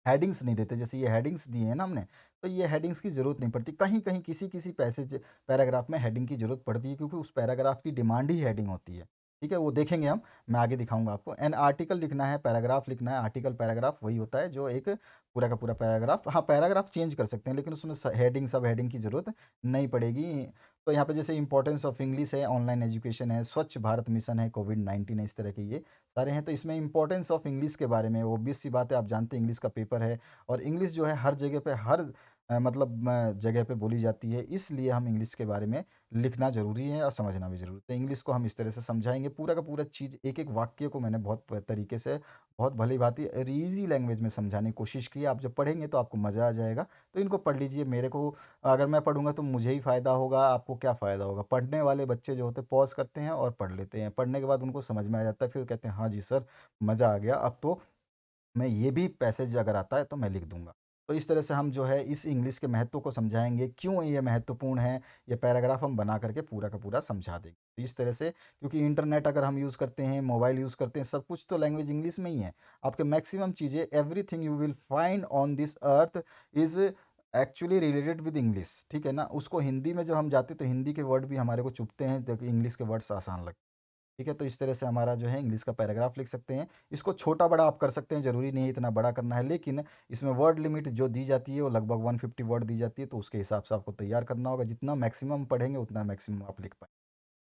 हेडिंग्स नहीं देते। जैसे ये हेडिंग्स दिए हैं ना हमने, तो ये हेडिंग्स की ज़रूरत नहीं पड़ती। कहीं कहीं किसी किसी पैसेज पैराग्राफ में हेडिंग की ज़रूरत पड़ती है, क्योंकि उस पैराग्राफ की डिमांड ही हेडिंग होती है। ठीक है, वो देखेंगे हम, मैं आगे दिखाऊँगा आपको। एन आर्टिकल लिखना है, पैराग्राफ लिखना है, आर्टिकल पैराग्राफ वही होता है जो एक पूरा का पूरा पैराग्राफ, हाँ, पैराग्राफ चेंज कर सकते हैं लेकिन उसमें हेडिंग सब हेडिंग की ज़रूरत नहीं पड़ेगी। तो यहाँ पे जैसे इंपॉर्टेंस ऑफ इंग्लिश है, ऑनलाइन एजुकेशन है, स्वच्छ भारत मिशन है, कोविड-19 है, इस तरह के ये सारे हैं। तो इसमें इंपॉर्टेंस ऑफ इंग्लिश के बारे में ऑब्वियस सी बात है, आप जानते हैं इंग्लिश का पेपर है और इंग्लिश जो है हर जगह पे हर मतलब जगह पे बोली जाती है, इसलिए हम इंग्लिश के बारे में लिखना ज़रूरी है और समझना भी ज़रूरी है। तो इंग्लिश को हम इस तरह से समझाएँगे, पूरा का पूरा चीज़ एक-एक वाक्य को मैंने बहुत तरीके से, बहुत भली-भाँति और ईज़ी लैंग्वेज में समझाने की कोशिश की है। आप जब पढ़ेंगे तो आपको मज़ा आ जाएगा। तो इनको पढ़ लीजिए, मेरे को अगर मैं पढ़ूँगा तो मुझे ही फ़ायदा होगा, आपको क्या फ़ायदा होगा? पढ़ने वाले बच्चे जो होते हैं पॉज़ करते हैं और पढ़ लेते हैं। पढ़ने के बाद उनको समझ में आ जाता है, फिर कहते हैं, "हाँ जी सर, मज़ा आ गया, अब तो मैं ये भी पैसेज अगर आता है तो मैं लिख दूँगा।" तो इस तरह से हम जो है इस इंग्लिश के महत्व को समझाएँगे, क्यों ये महत्वपूर्ण है, ये पैराग्राफ हम बना कर के पूरा का पूरा समझा देंगे। तो इस तरह से, क्योंकि इंटरनेट अगर हम यूज़ करते हैं, मोबाइल यूज़ करते हैं, सब कुछ तो लैंग्वेज इंग्लिश में ही है। आपके मैक्सिमम चीज़ें, everything you will find on this earth is actually related with English, ठीक है ना? उसको हिंदी में जब हम जाते हैं तो हिंदी के वर्ड भी हमारे को चुभते हैं, जबकि इंग्लिश के वर्ड्स आसान लगते हैं। ठीक है, तो इस तरह से हमारा जो है इंग्लिश का पैराग्राफ लिख सकते हैं। इसको छोटा-बड़ा आप कर सकते हैं, ज़रूरी नहीं है इतना बड़ा करना है, लेकिन इसमें वर्ड लिमिट जो दी जाती है वो लगभग 150 वर्ड दी जाती है, तो उसके हिसाब से आपको तैयार करना होगा। जितना मैक्सिमम पढ़ेंगे उतना मैक्सिमम आप लिख पाएँगे।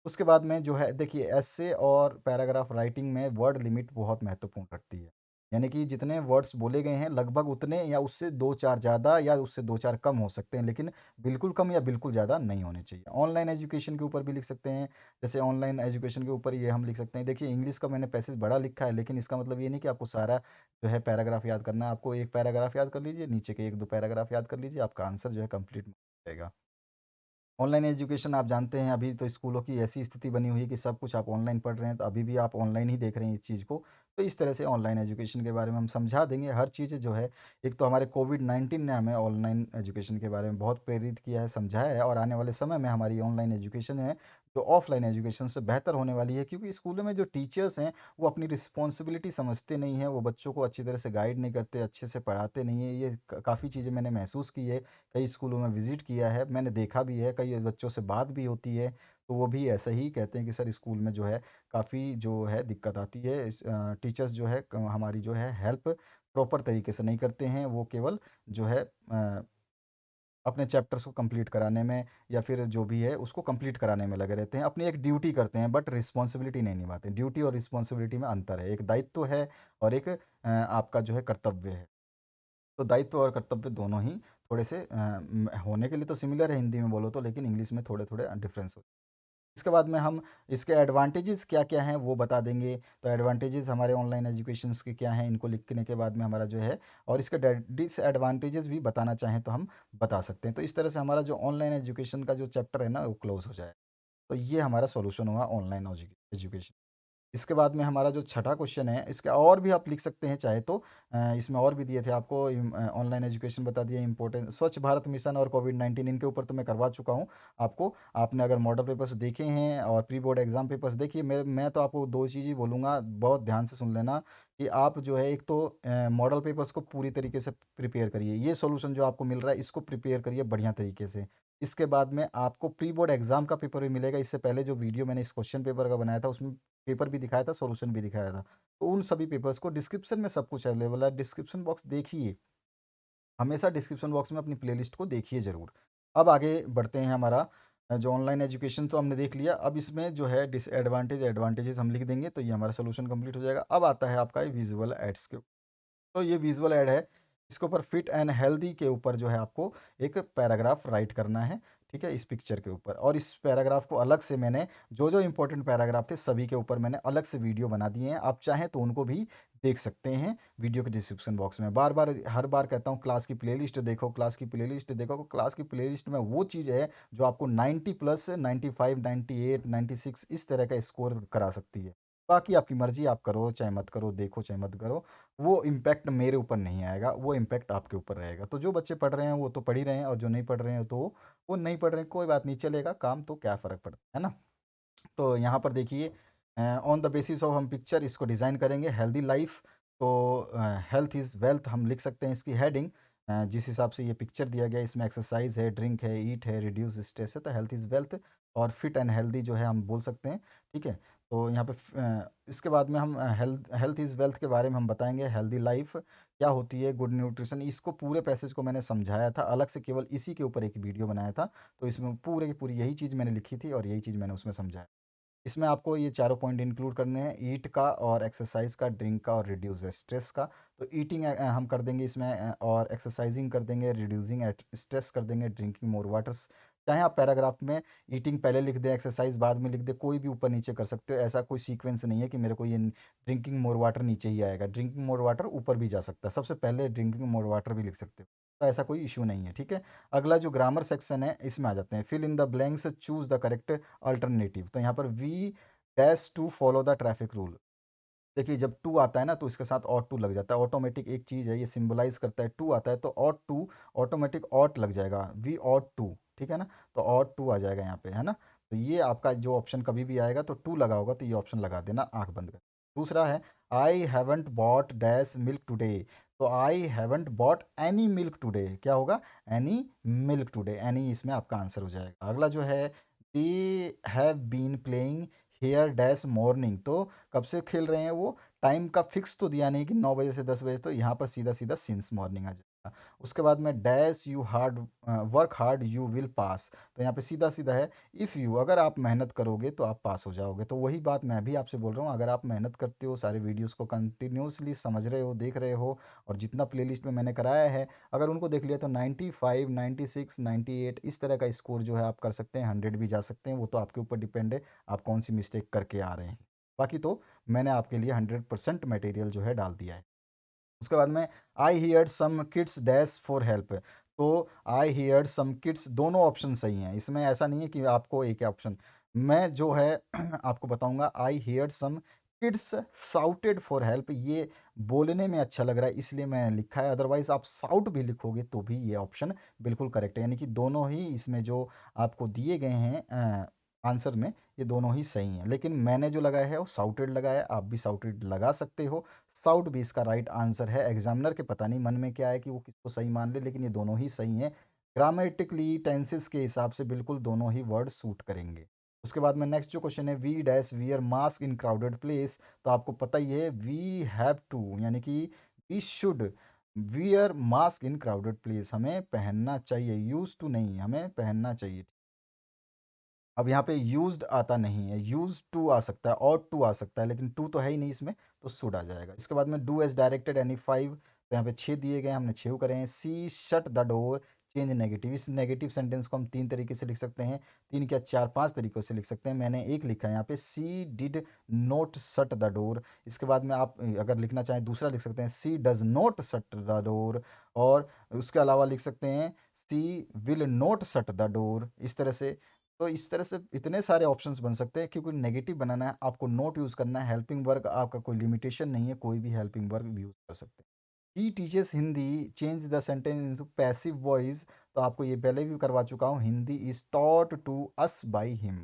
उसके बाद में जो है देखिए, एस्से और पैराग्राफ राइटिंग में वर्ड लिमिट बहुत महत्वपूर्ण रखती है। यानी कि जितने वर्ड्स बोले गए हैं लगभग उतने या उससे 2-4 ज़्यादा या उससे 2-4 कम हो सकते हैं, लेकिन बिल्कुल कम या बिल्कुल ज़्यादा नहीं होने चाहिए। ऑनलाइन एजुकेशन के ऊपर भी लिख सकते हैं। जैसे ऑनलाइन एजुकेशन के ऊपर ये हम लिख सकते हैं, देखिए इंग्लिश का मैंने पैसेज बड़ा लिखा है, लेकिन इसका मतलब ये नहीं कि आपको सारा जो है पैराग्राफ याद करना है। आपको एक पैराग्राफ याद कर लीजिए, नीचे के 1-2 पैराग्राफ याद कर लीजिए, आपका आंसर जो है कंप्लीट हो जाएगा। ऑनलाइन एजुकेशन आप जानते हैं, अभी तो स्कूलों की ऐसी स्थिति बनी हुई है कि सब कुछ आप ऑनलाइन पढ़ रहे हैं, तो अभी भी आप ऑनलाइन ही देख रहे हैं इस चीज़ को। तो इस तरह से ऑनलाइन एजुकेशन के बारे में हम समझा देंगे हर चीज़ जो है। एक तो हमारे कोविड-19 ने हमें ऑनलाइन एजुकेशन के बारे में बहुत प्रेरित किया है, समझाया है और आने वाले समय में हमारी ऑनलाइन एजुकेशन है, जो ऑफ़लाइन एजुकेशन से बेहतर होने वाली है, क्योंकि स्कूलों में जो टीचर्स हैं, वो अपनी रिस्पॉन्सिबिलिटी समझते नहीं हैं, वो बच्चों को अच्छी तरह से गाइड नहीं करते, अच्छे से पढ़ाते नहीं हैं। ये क काफ़ी चीज़ें मैंने महसूस की है। कई स्कूलों में विज़िट किया है, मैंने देखा भी है, कई बच्चों से बात भी होती है, तो वो भी ऐसा ही कहते हैं कि सर स्कूल में जो है काफ़ी जो है दिक्कत आती है। टीचर्स जो है हमारी जो है हेल्प प्रॉपर तरीके से नहीं करते हैं, वो केवल जो है अपने चैप्टर्स को कंप्लीट कराने में या फिर जो भी है उसको कंप्लीट कराने में लगे रहते हैं, अपनी एक ड्यूटी करते हैं बट रिस्पॉन्सिबिलिटी नहीं निभाते। ड्यूटी और रिस्पॉन्सिबिलिटी में अंतर है, एक दायित्व है और एक आपका जो है कर्तव्य है। तो दायित्व और कर्तव्य दोनों ही थोड़े से होने के लिए तो सिमिलर है हिंदी में बोलो तो, लेकिन इंग्लिश में थोड़े-थोड़े डिफरेंस हो। इसके बाद में हम इसके एडवांटेजेस क्या-क्या हैं वो बता देंगे। तो एडवांटेजेस हमारे ऑनलाइन एजुकेशंस के क्या हैं, इनको लिखने के बाद में हमारा जो है और इसके डिसएडवांटेजेस भी बताना चाहें तो हम बता सकते हैं। तो इस तरह से हमारा जो ऑनलाइन एजुकेशन का जो चैप्टर है ना वो क्लोज़ हो जाए। तो ये हमारा सॉल्यूशन हुआ ऑनलाइन एजुकेशन। इसके बाद में हमारा जो छठा क्वेश्चन है, इसका और भी आप लिख सकते हैं चाहे तो। इसमें और भी दिए थे आपको, ऑनलाइन एजुकेशन बता दिया, इम्पोर्टेंट स्वच्छ भारत मिशन और कोविड-19 इनके ऊपर तो मैं करवा चुका हूँ आपको। आपने अगर मॉडल पेपर्स देखे हैं और प्री बोर्ड एग्ज़ाम पेपर्स देखिए, मैं तो आपको 2 चीज़ ही बोलूँगा, बहुत ध्यान से सुन लेना कि आप जो है एक तो मॉडल पेपर्स को पूरी तरीके से प्रिपेयर करिए। ये सॉल्यूशन जो आपको मिल रहा है इसको प्रिपेयर करिए बढ़िया तरीके से। इसके बाद में आपको प्री बोर्ड एग्ज़ाम का पेपर भी मिलेगा। इससे पहले जो वीडियो मैंने इस क्वेश्चन पेपर का बनाया था उसमें पेपर भी दिखाया था, सॉल्यूशन भी दिखाया था। तो उन सभी पेपर्स को डिस्क्रिप्शन में सब कुछ अवेलेबल है, डिस्क्रिप्शन बॉक्स देखिए। हमेशा डिस्क्रिप्शन बॉक्स में अपनी प्लेलिस्ट को देखिए ज़रूर। अब आगे बढ़ते हैं, हमारा जो ऑनलाइन एजुकेशन तो हमने देख लिया, अब इसमें जो है डिसएडवांटेज, एडवांटेजेस हम लिख देंगे, तो ये हमारा सॉल्यूशन कंप्लीट हो जाएगा। अब आता है आपका ये विजुअल एड्स के, तो ये विजुअल ऐड है, इसके ऊपर फिट एंड हेल्दी के ऊपर जो है आपको एक पैराग्राफ राइट करना है, ठीक है, इस पिक्चर के ऊपर। और इस पैराग्राफ को अलग से मैंने जो इंपॉर्टेंट पैराग्राफ थे सभी के ऊपर मैंने अलग से वीडियो बना दिए हैं, आप चाहें तो उनको भी देख सकते हैं वीडियो के डिस्क्रिप्शन बॉक्स में। बार बार हर बार कहता हूँ, क्लास की प्लेलिस्ट देखो, क्लास की प्लेलिस्ट देखो, क्लास की प्लेलिस्ट में वो चीज़ है जो आपको 90 प्लस 95 98 96 इस तरह का स्कोर करा सकती है। बाकी आपकी मर्जी, आप करो चाहे मत करो, देखो चाहे मत करो, वो इम्पैक्ट मेरे ऊपर नहीं आएगा, वो इम्पैक्ट आपके ऊपर रहेगा। तो जो बच्चे पढ़ रहे हैं वो तो पढ़ ही रहे हैं और जो नहीं पढ़ रहे हैं तो वो नहीं पढ़ रहे हैं, कोई बात नहीं, चलेगा, काम तो क्या फ़र्क पड़ता है ना? तो यहाँ पर देखिए, ऑन द बेसिस ऑफ हम पिक्चर इसको डिज़ाइन करेंगे, हेल्दी लाइफ। तो हेल्थ इज़ वेल्थ हम लिख सकते हैं इसकी हेडिंग। जिस हिसाब से ये पिक्चर दिया गया है, इसमें एक्सरसाइज है, ड्रिंक है, ईट है, रिड्यूस स्ट्रेस है, तो हेल्थ इज़ वेल्थ। और फिट एंड हेल्दी जो है हम बोल सकते हैं, ठीक है। तो यहाँ पे इसके बाद में हम हेल्थ हेल्थ इज़ वेल्थ के बारे में हम बताएंगे, हेल्दी लाइफ क्या होती है, गुड न्यूट्रिशन, इसको पूरे पैसेज को मैंने समझाया था अलग से, केवल इसी के ऊपर एक वीडियो बनाया था। तो इसमें पूरे की पूरी यही चीज़ मैंने लिखी थी और यही चीज़ मैंने उसमें समझाया। इसमें आपको ये चारों पॉइंट इंक्लूड करने हैं, ईट का और एक्सरसाइज का, ड्रिंक का और रिड्यूस स्ट्रेस का। तो ईटिंग हम कर देंगे इसमें, और एक्सरसाइजिंग कर देंगे, रिड्यूसिंग स्ट्रेस कर देंगे, ड्रिंकिंग मोर वाटर्स। चाहे आप पैराग्राफ में ईटिंग पहले लिख दें, एक्सरसाइज बाद में लिख दें, कोई भी ऊपर नीचे कर सकते हो, ऐसा कोई सीक्वेंस नहीं है कि मेरे को ये ड्रिंकिंग मोर वाटर नीचे ही आएगा, ड्रिंकिंग मोर वाटर ऊपर भी जा सकता है, सबसे पहले ड्रिंकिंग मोर वाटर भी लिख सकते हो। तो ऐसा कोई इशू नहीं है, ठीक है। अगला जो ग्रामर सेक्शन है इसमें आ जाते हैं, fill in the blanks, choose the correct alternative. तो यहाँ पर we dash to follow the traffic rule. देखिए जब टू आता है ना तो इसके साथ ऑट टू लग जाता है, ऑटोमेटिक एक चीज़ है ये सिंबलाइज करता है, टू आता है तो ऑट टू, ऑटोमेटिक ऑट लग जाएगा, वी ऑट टू, ठीक है ना। तो ऑट टू आ जाएगा यहाँ पे, है ना। तो ये आपका जो ऑप्शन कभी भी आएगा तो टू लगा होगा तो ये ऑप्शन लगा देना आंख बंद कर। दूसरा है I haven't bought dash milk today. तो I haven't bought any milk today, क्या होगा, एनी मिल्क टुडे, एनी इसमें आपका आंसर हो जाएगा। अगला जो है they have been playing here dash morning. तो कब से खेल रहे हैं वो, टाइम का फिक्स तो दिया नहीं कि 9 बजे से 10 बजे, तो यहाँ पर सीधा सीधा सिंस मॉर्निंग आ जाएगा। उसके बाद में dash you hard work hard you will pass. तो यहाँ पे सीधा सीधा है इफ़ यू, अगर आप मेहनत करोगे तो आप पास हो जाओगे। तो वही बात मैं भी आपसे बोल रहा हूँ, अगर आप मेहनत करते हो, सारे वीडियोस को कंटिन्यूसली समझ रहे हो, देख रहे हो, और जितना प्लेलिस्ट में मैंने कराया है अगर उनको देख लिया तो 95, 96, 98 इस तरह का स्कोर जो है आप कर सकते हैं, 100 भी जा सकते हैं। वो तो आपके ऊपर डिपेंड है आप कौन सी मिस्टेक करके आ रहे हैं। बाकी तो मैंने आपके लिए 100% मटेरियल जो है डाल दिया है। उसके बाद में I heard some kids dash for help. तो आई हियर्ड सम किड्स, दोनों ऑप्शन सही हैं, इसमें ऐसा नहीं है कि आपको एक ऑप्शन। मैं जो है आपको बताऊंगा, I heard some kids shouted for help, ये बोलने में अच्छा लग रहा है इसलिए मैं लिखा है, अदरवाइज आप साउट भी लिखोगे तो भी ये ऑप्शन बिल्कुल करेक्ट है। यानी कि दोनों ही इसमें जो आपको दिए गए हैं आंसर में, ये दोनों ही सही हैं, लेकिन मैंने जो लगाया है वो साउटेड लगाया है, आप भी साउटेड लगा सकते हो। साउट भी इसका राइट आंसर है। एग्जामिनर के पता नहीं मन में क्या है कि वो किसको सही मान ले, लेकिन ये दोनों ही सही हैं। ग्रामेटिकली टेंसेस के हिसाब से बिल्कुल दोनों ही वर्ड सूट करेंगे। उसके बाद में नेक्स्ट जो क्वेश्चन है, we dash wear mask in crowded place. तो आपको पता ही है वी हैव टू, यानी कि we should wear mask in crowded place, हमें पहनना चाहिए, यूज टू नहीं, हमें पहनना चाहिए। अब यहाँ पे यूज्ड आता नहीं है, यूज टू आ सकता है, और टू आ सकता है, लेकिन टू तो है ही नहीं इसमें, तो शुड आ जाएगा। इसके बाद में do as directed any five. तो यहाँ पे छः दिए गए, हमने छः करे हैं। She shut the door change negative, इस नेगेटिव सेंटेंस को हम तीन तरीके से लिख सकते हैं, तीन क्या चार पांच तरीकों से लिख सकते हैं। मैंने एक लिखा है यहाँ पे, she did not shut the door. इसके बाद में आप अगर लिखना चाहें दूसरा लिख सकते हैं, she does not shut the door. और उसके अलावा लिख सकते हैं she will not shut the door, इस तरह से। तो इस तरह से इतने सारे ऑप्शंस बन सकते हैं, क्योंकि नेगेटिव बनाना है आपको, नोट यूज़ करना है, हेल्पिंग वर्क आपका कोई लिमिटेशन नहीं है, कोई भी हेल्पिंग वर्क यूज़ कर सकते हैं। He teaches Hindi, change the sentence into passive voice. तो आपको ये पहले भी करवा चुका हूँ, Hindi is taught to us by him,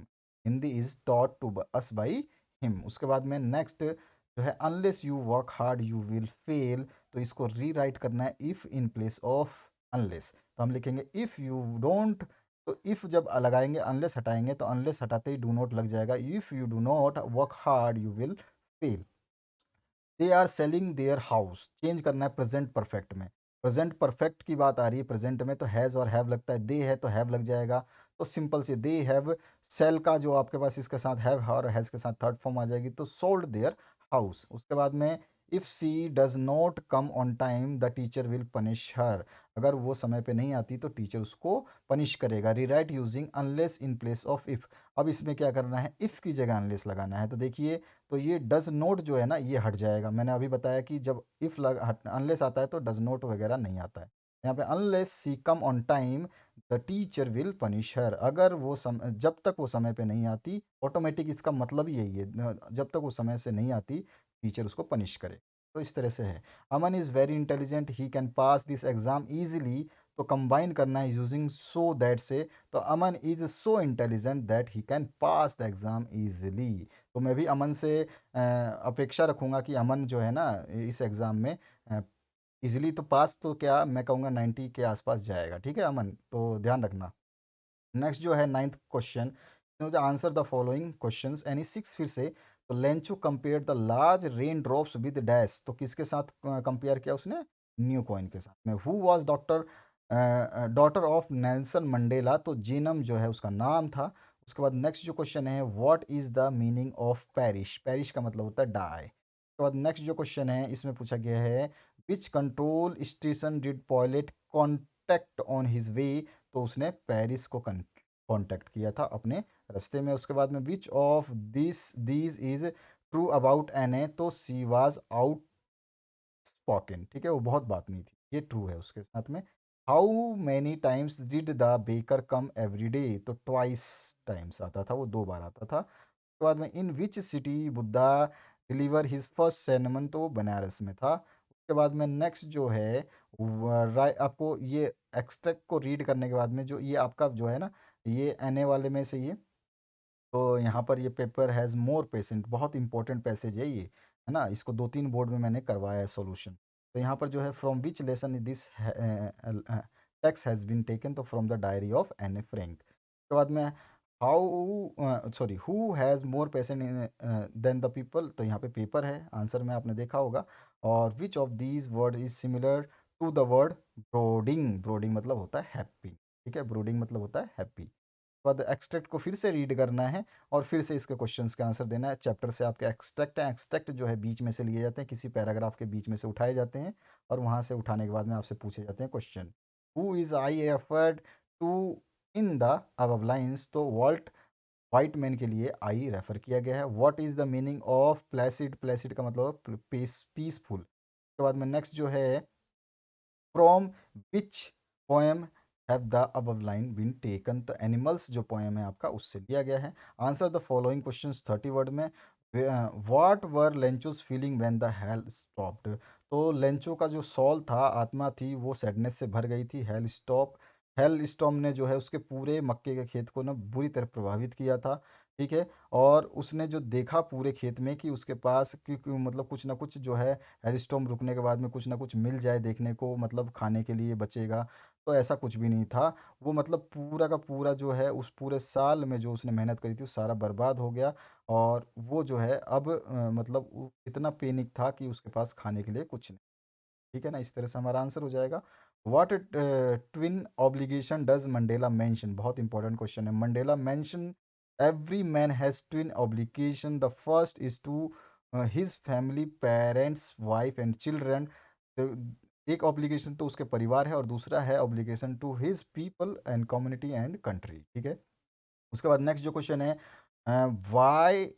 Hindi is taught to us by him. उसके बाद में नेक्स्ट जो है, unless you work hard you will fail. तो इसको रीराइट करना है, if in place of unless. तो हम लिखेंगे इफ़ यू डोंट, तो इफ़ जब लगाएंगे अनलेस हटाएंगे तो अनलेस हटाते ही डू नॉट लग जाएगा, if you do not work hard you will fail. They are selling their house, चेंज करना है प्रेजेंट परफेक्ट में, प्रेजेंट परफेक्ट की बात आ रही है प्रेजेंट में, तो हैज़ और हैव लगता है, दे है तो हैव लग जाएगा। तो सिंपल से दे हैव, सेल का जो आपके पास इसके साथ हैव और हैज़ के साथ थर्ड फॉर्म आ जाएगी, तो सोल्ड देयर हाउस। उसके बाद में if she does not come on time the teacher will punish her. अगर वो समय पे नहीं आती तो टीचर उसको पनिश करेगा। Rewrite using unless in place of if. अब इसमें क्या करना है, इफ़ की जगह अनलेस लगाना है। तो देखिए, तो ये डज नोट जो है ना ये हट जाएगा। मैंने अभी बताया कि जब इफ़ लग हट अनलेस आता है तो डज नोट वगैरह नहीं आता है। यहाँ पे unless she come on time the teacher will punish her. अगर वो जब तक वो समय पे नहीं आती, ऑटोमेटिक इसका मतलब ही यही है, जब तक वो समय से नहीं आती टीचर उसको पनिश करे। तो इस तरह से है। Aman is very intelligent he can pass this exam easily. तो कंबाइन करना है यूजिंग सो दैट से। तो Aman is so intelligent that he can pass the exam easily. तो मैं भी अमन से अपेक्षा रखूँगा कि अमन जो है ना इस एग्ज़ाम में इजीली तो पास, तो क्या मैं कहूँगा 90 के आसपास जाएगा, ठीक है अमन, तो ध्यान रखना। नेक्स्ट जो है नाइन्थ क्वेश्चन, मुझे answer the following questions any six, फिर से तो Lencho compare the large rain drops with dash, तो किसके साथ कंपेयर किया उसने? न्यू कॉइन के साथ में। Who was daughter of Nelson Mandela, तो जीनम जो है उसका नाम था। उसके बाद नेक्स्ट जो क्वेश्चन है, what is the meaning of parish, parish का मतलब होता है डाई। उसके बाद नेक्स्ट जो क्वेश्चन है इसमें पूछा गया है, which control station did pilot contact on his way, तो उसने पेरिस को कॉन्टेक्ट किया था अपने रास्ते में। उसके बाद में which of this is true about N A, तो सी वाज आउट स्पोकन, ठीक है, वो बहुत बात नहीं थी, ये ट्रू है उसके साथ में। How many times did the baker come every day, तो ट्वाइस टाइम्स आता था, वो 2 बार आता था। उसके बाद में in which city Buddha deliver his first sermon, तो वो बनारस में था। उसके बाद में नेक्स्ट जो है, आपको ये एक्सट्रैक्ट को रीड करने के बाद में जो ये आपका जो है ना, ये एनए वाले में से ये, तो यहाँ पर ये पेपर हैज़ मोर पेशेंट, बहुत इंपॉर्टेंट पैसेज है ये, है ना, इसको 2-3 बोर्ड में मैंने करवाया है सॉल्यूशन। तो यहाँ पर जो है, from which lesson this text has been taken, तो from the diary of Anne Frank. उसके बाद में how sorry who has more patient than the people, तो यहाँ पे पेपर है, आंसर में आपने देखा होगा। और which of these word is similar to the word brooding, brooding मतलब होता है हैप्पी, ठीक है, ब्रोडिंग मतलब होता है हैप्पी। बाद एक्सट्रैक्ट को फिर से रीड करना है और फिर से इसके क्वेश्चंस का आंसर देना है। चैप्टर से आपके एक्सट्रैक्ट हैं, एक्सट्रैक्ट जो है बीच में से लिए जाते हैं, किसी पैराग्राफ के बीच में से उठाए जाते हैं और वहाँ से उठाने के बाद में आपसे पूछे जाते हैं question. Who is I referred to in the above lines, तो वॉल्ट वाइटमैन के लिए आई रेफर किया गया है। What is the meaning of placid, placid का मतलब पीसफुल। उसके बाद में नेक्स्ट जो है, from which poem have the above line been taken, तो एनिमल्स जो पोएम है आपका उससे लिया गया है। Answer the following questions 30 word में। What were Lencho's feeling when the hell stopped, तो लेंचो का जो सॉल था, आत्मा थी, वो सैडनेस से भर गई थी। हेल स्टॉर्म ने जो है उसके पूरे मक्के के खेत को ना बुरी तरह प्रभावित किया था, ठीक है। और उसने जो देखा पूरे खेत में कि उसके पास क्योंकि मतलब कुछ ना कुछ जो है, हेलस्टॉर्म रुकने के बाद में कुछ ना कुछ मिल जाए देखने को, मतलब खाने के लिए बचेगा, तो ऐसा कुछ भी नहीं था। वो मतलब पूरा का पूरा जो है, उस पूरे साल में जो उसने मेहनत करी थी वो सारा बर्बाद हो गया। और वो जो है अब मतलब इतना पैनिक था कि उसके पास खाने के लिए कुछ नहीं, ठीक है ना। इस तरह से हमारा आंसर हो जाएगा। What twin obligation does Mandela mention, बहुत इंपॉर्टेंट क्वेश्चन है। Mandela mention every man has twin obligation, the first is to his family, parents, wife and children. तो एक ऑब्लिगेशन तो उसके परिवार है और दूसरा है obligation to his people and community and country, ठीक है। उसके बाद नेक्स्ट जो क्वेश्चन है, why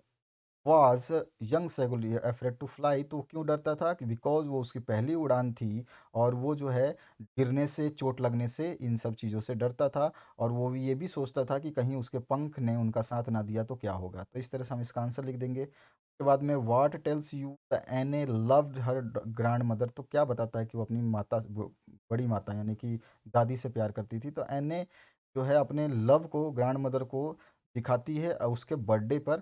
was young seagull afraid to fly, तो क्यों डरता था? कि बिकॉज वो उसकी पहली उड़ान थी और वो जो है गिरने से, चोट लगने से, इन सब चीज़ों से डरता था। और वो भी ये भी सोचता था कि कहीं उसके पंख ने उनका साथ ना दिया तो क्या होगा। तो इस तरह से हम इसका आंसर लिख देंगे। उसके बाद में what tells you the N A loved her grandmother, तो क्या बताता है कि वो अपनी बड़ी माता यानी कि दादी से प्यार करती थी। तो एन ए जो है अपने लव को, ग्रैंड मदर को दिखाती है उसके बर्थडे पर,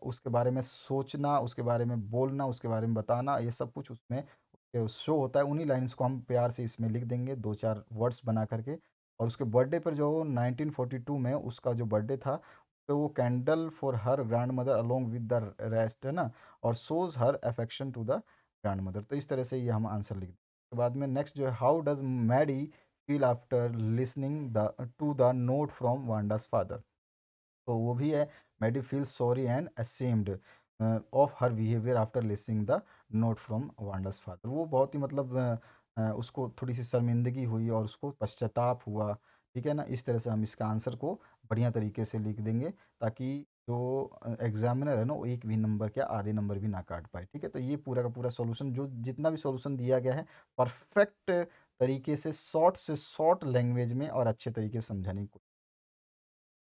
उसके बारे में सोचना, उसके बारे में बोलना, उसके बारे में बताना, ये सब कुछ उसमें शो होता है। उन्हीं लाइन्स को हम प्यार से इसमें लिख देंगे, 2-4 वर्ड्स बना करके। और उसके बर्थडे पर जो 1942 में उसका जो बर्थडे था, तो वो candle for her grandmother along with the rest, है ना, और shows her affection to the grandmother. तो इस तरह से ये हम आंसर लिख दें। उसके बाद में नेक्स्ट जो है, how does Maddie feel after listening the to the note from Wanda's father, तो वो भी है, Maddie feel sorry and ashamed of her behaviour after listening the note from Wanda's father. वो बहुत ही मतलब उसको थोड़ी सी शर्मिंदगी हुई और उसको पश्चाताप हुआ, ठीक है ना। इस तरह से हम इसका आंसर को बढ़िया तरीके से लिख देंगे, ताकि जो एग्जामिनर है ना, वो एक भी नंबर क्या आधे नंबर भी ना काट पाए, ठीक है। तो ये पूरा का पूरा सॉल्यूशन, जो जितना भी सॉल्यूशन दिया गया है, परफेक्ट तरीके से शॉर्ट लैंग्वेज में और अच्छे तरीके से समझाने की।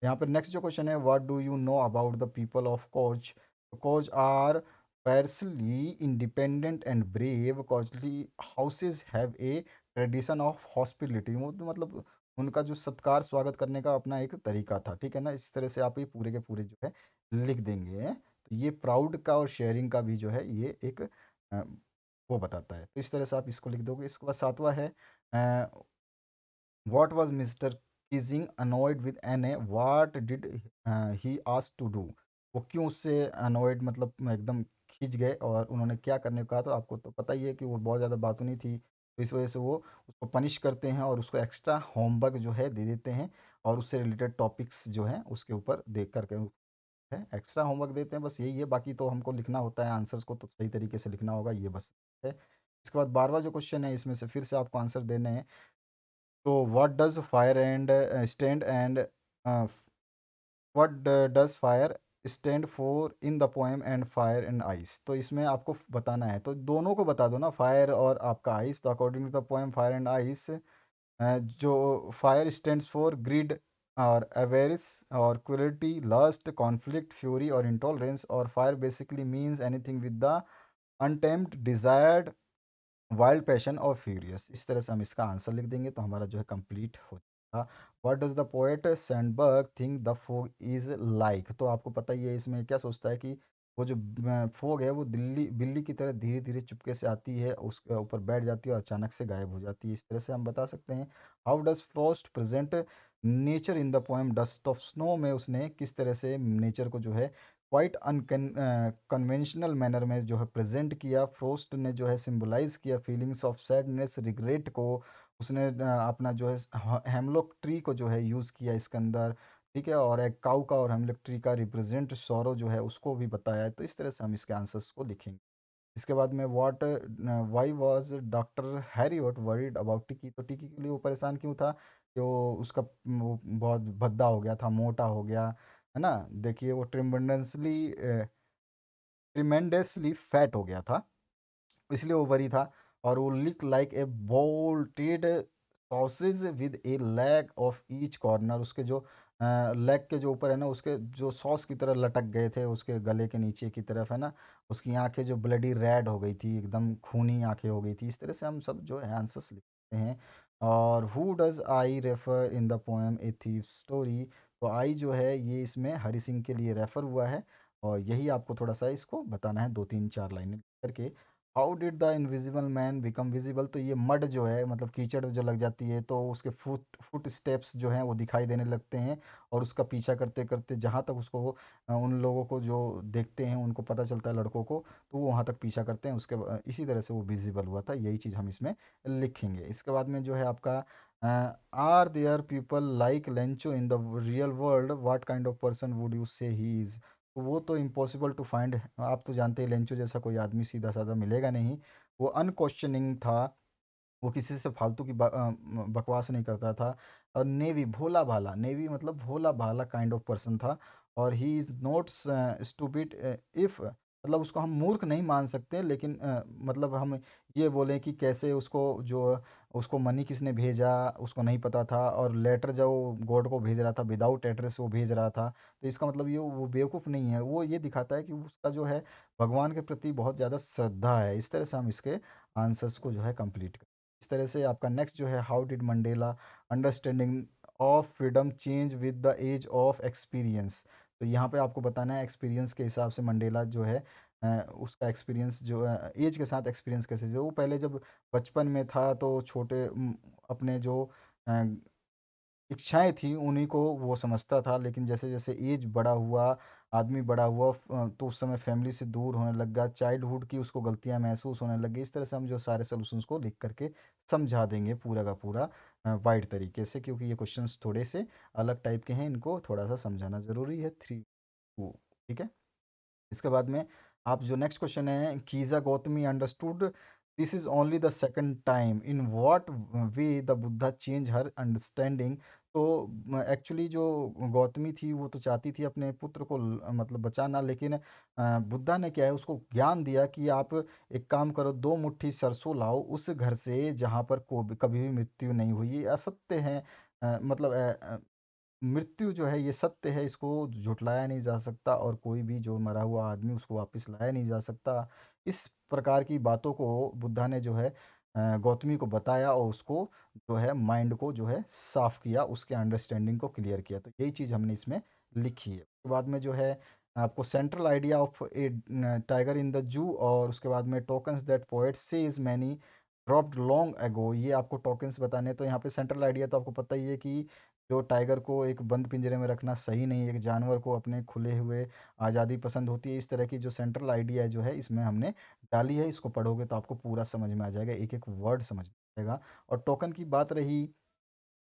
यहाँ पर नेक्स्ट जो क्वेश्चन है, what do you know about the people of Kutch, Kutch are fiercely independent and brave, Kutchi houses have a tradition of hospitality, वो तो मतलब उनका जो सत्कार स्वागत करने का अपना एक तरीका था, ठीक है ना। इस तरह से आप ये पूरे के पूरे जो है लिख देंगे। तो ये प्राउड का और शेयरिंग का भी जो है ये एक वो बताता है। तो इस तरह से आप इसको लिख दोगे। इसके बाद सातवां है, what was Mr. Kissing annoyed with Anne? What did he ask to do? वो क्यों उससे अनॉयड, मतलब एकदम खींच गए, और उन्होंने क्या करने को कहा, तो आपको तो पता ही है कि वो बहुत ज़्यादा बातूनी थी, तो इस वजह से वो उसको पनिश करते हैं और उसको एक्स्ट्रा होमवर्क जो है दे देते हैं, और उससे रिलेटेड टॉपिक्स जो हैं उसके ऊपर देख करके है एक्स्ट्रा होमवर्क देते हैं, बस यही है। बाकी तो हमको लिखना होता है, आंसर्स को तो सही तरीके से लिखना होगा, ये बस है। इसके बाद 12वां जो क्वेश्चन है, इसमें से फिर से आपको आंसर देने हैं। तो what does fire and stand and what does fire stand for in the poem and fire and ice, तो इसमें आपको बताना है, तो दोनों को बता दो ना, फायर और आपका आइस। तो according to the poem fire and ice, जो फायर स्टैंड्स फॉर ग्रिड और अवेरिस और क्रूरटी, लस्ट, कॉन्फ्लिक्ट, फ्यूरी और इंटॉलरेंस, और fire basically means anything with the untamed, desired, wild passion और फ्यूरियस। इस तरह से हम इसका आंसर लिख देंगे तो हमारा जो है कंप्लीट हो जाएगा। What does the poet Sandberg think the fog is like, तो आपको पता ही है इसमें क्या सोचता है कि वो जो फोग है वो दिल्ली बिल्ली की तरह धीरे धीरे चुपके से आती है, उसके ऊपर बैठ जाती है और अचानक से गायब हो जाती है। इस तरह से हम बता सकते हैं। How does Frost present nature in the poem dust of snow, में उसने किस तरह से नेचर को जो है क्वाइट अनकन्वेंशनल मैनर में जो है प्रेजेंट किया। फ्रोस्ट ने जो है सिंबलाइज किया फीलिंग्स ऑफ सैडनेस, रिग्रेट को। उसने अपना जो है हेमलॉक ट्री को जो है यूज़ किया इसके अंदर, ठीक है, और एक काऊ का और हेमलॉक ट्री का रिप्रेजेंट सौरो जो है उसको भी बताया है। तो इस तरह से हम इसके आंसर्स को लिखेंगे। इसके बाद में what why was doctor Harriet worried about टिकी, तो टिकी के लिए वो परेशान क्यों था, कि वो उसका वो बहुत भद्दा हो गया था, मोटा हो गया, है ना। देखिए वो ट्रिमेंडसली फैट हो गया था, इसलिए वो वरी था। और वो lick like a bolted sausage with a leg of each corner, उसके जो लेग के जो ऊपर है ना, उसके जो सॉस की तरह लटक गए थे उसके गले के नीचे की तरफ, है ना। उसकी आंखें जो ब्लडी रेड हो गई थी, एकदम खूनी आंखें हो गई थी। इस तरह से हम सब जो है आंसर्स लिखते हैं। और who does I refer in the poem A thief story, तो आई जो है ये इसमें हरि सिंह के लिए रेफर हुआ है, और यही आपको थोड़ा सा इसको बताना है, दो तीन चार लाइनें करके। How did the invisible man become visible, तो ये मड जो है मतलब कीचड़ जो लग जाती है तो उसके फुट फुट स्टेप्स जो हैं वो दिखाई देने लगते हैं, और उसका पीछा करते करते जहाँ तक उसको उन लोगों को जो देखते हैं उनको पता चलता है लड़कों को, तो वो वहाँ तक पीछा करते हैं उसके इसी तरह से वो विजिबल हुआ था। यही चीज़ हम इसमें लिखेंगे। इसके बाद में जो है आपका are there people like Lencho in the real world, what kind of person would you say he is, तो वो तो इम्पॉसिबल टू फाइंड, आप तो जानते हैं लेंचो जैसा कोई आदमी सीधा साधा मिलेगा नहीं। वो अनक्वेश्चनिंग था, वो किसी से फालतू की बकवास नहीं करता था। और नेवी भोला भाला, नेवी मतलब भोला भाला काइंड ऑफ पर्सन था। और he is not stupid if, मतलब उसको हम मूर्ख नहीं मान सकते, लेकिन मतलब हम ये बोलें कि कैसे उसको जो उसको मनी किसने भेजा उसको नहीं पता था, और लेटर जो गॉड को भेज रहा था विदाउट एड्रेस वो भेज रहा था। तो इसका मतलब ये वो बेवकूफ़ नहीं है, वो ये दिखाता है कि उसका जो है भगवान के प्रति बहुत ज़्यादा श्रद्धा है। इस तरह से हम इसके आंसर्स को जो है कंप्लीट करें। इस तरह से आपका नेक्स्ट जो है, how did Mandela understanding of freedom change with the age of experience, तो यहाँ पे आपको बताना है एक्सपीरियंस के हिसाब से मंडेला जो है उसका एक्सपीरियंस जो एज के साथ एक्सपीरियंस कैसे, जो वो पहले जब बचपन में था तो छोटे अपने जो अ, इच्छाएं थी उन्हीं को वो समझता था, लेकिन जैसे जैसे एज बड़ा हुआ, आदमी बड़ा हुआ, तो उस समय फैमिली से दूर होने लग गया, चाइल्डहुड की उसको गलतियां महसूस होने लगी। इस तरह से हम जो सारे सॉल्यूशंस को लिख करके समझा देंगे पूरा का पूरा वाइड तरीके से, क्योंकि ये क्वेश्चंस थोड़े से अलग टाइप के हैं, इनको थोड़ा सा समझाना ज़रूरी है। थ्री वो ठीक है। इसके बाद में आप जो नेक्स्ट क्वेश्चन है, Kisa Gotami understood this is only the second time in what way the Buddha change her understanding, तो एक्चुअली जो गौतमी थी वो तो चाहती थी अपने पुत्र को मतलब बचाना, लेकिन बुद्धा ने क्या है उसको ज्ञान दिया कि आप एक काम करो, दो मुट्ठी सरसों लाओ उस घर से जहाँ पर कभी भी मृत्यु नहीं हुई। ये असत्य है, मतलब मृत्यु जो है ये सत्य है, इसको झुटलाया नहीं जा सकता, और कोई भी जो मरा हुआ आदमी उसको वापस लाया नहीं जा सकता। इस प्रकार की बातों को बुद्धा ने जो है गौतमी को बताया, और उसको जो है माइंड को जो है साफ किया, उसके अंडरस्टैंडिंग को क्लियर किया। तो यही चीज़ हमने इसमें लिखी है। उसके बाद में जो है आपको central idea of A tiger in the zoo, और उसके बाद में tokens that poet says many dropped long ago, ये आपको टोकन्स बताने हैं। तो यहाँ पे सेंट्रल आइडिया तो आपको पता ही है कि जो टाइगर को एक बंद पिंजरे में रखना सही नहीं है, एक जानवर को अपने खुले हुए आज़ादी पसंद होती है। इस तरह की जो सेंट्रल आइडिया जो है इसमें हमने डाली है। इसको पढ़ोगे तो आपको पूरा समझ में आ जाएगा, एक-एक वर्ड समझ में आएगा। और टोकन की बात रही,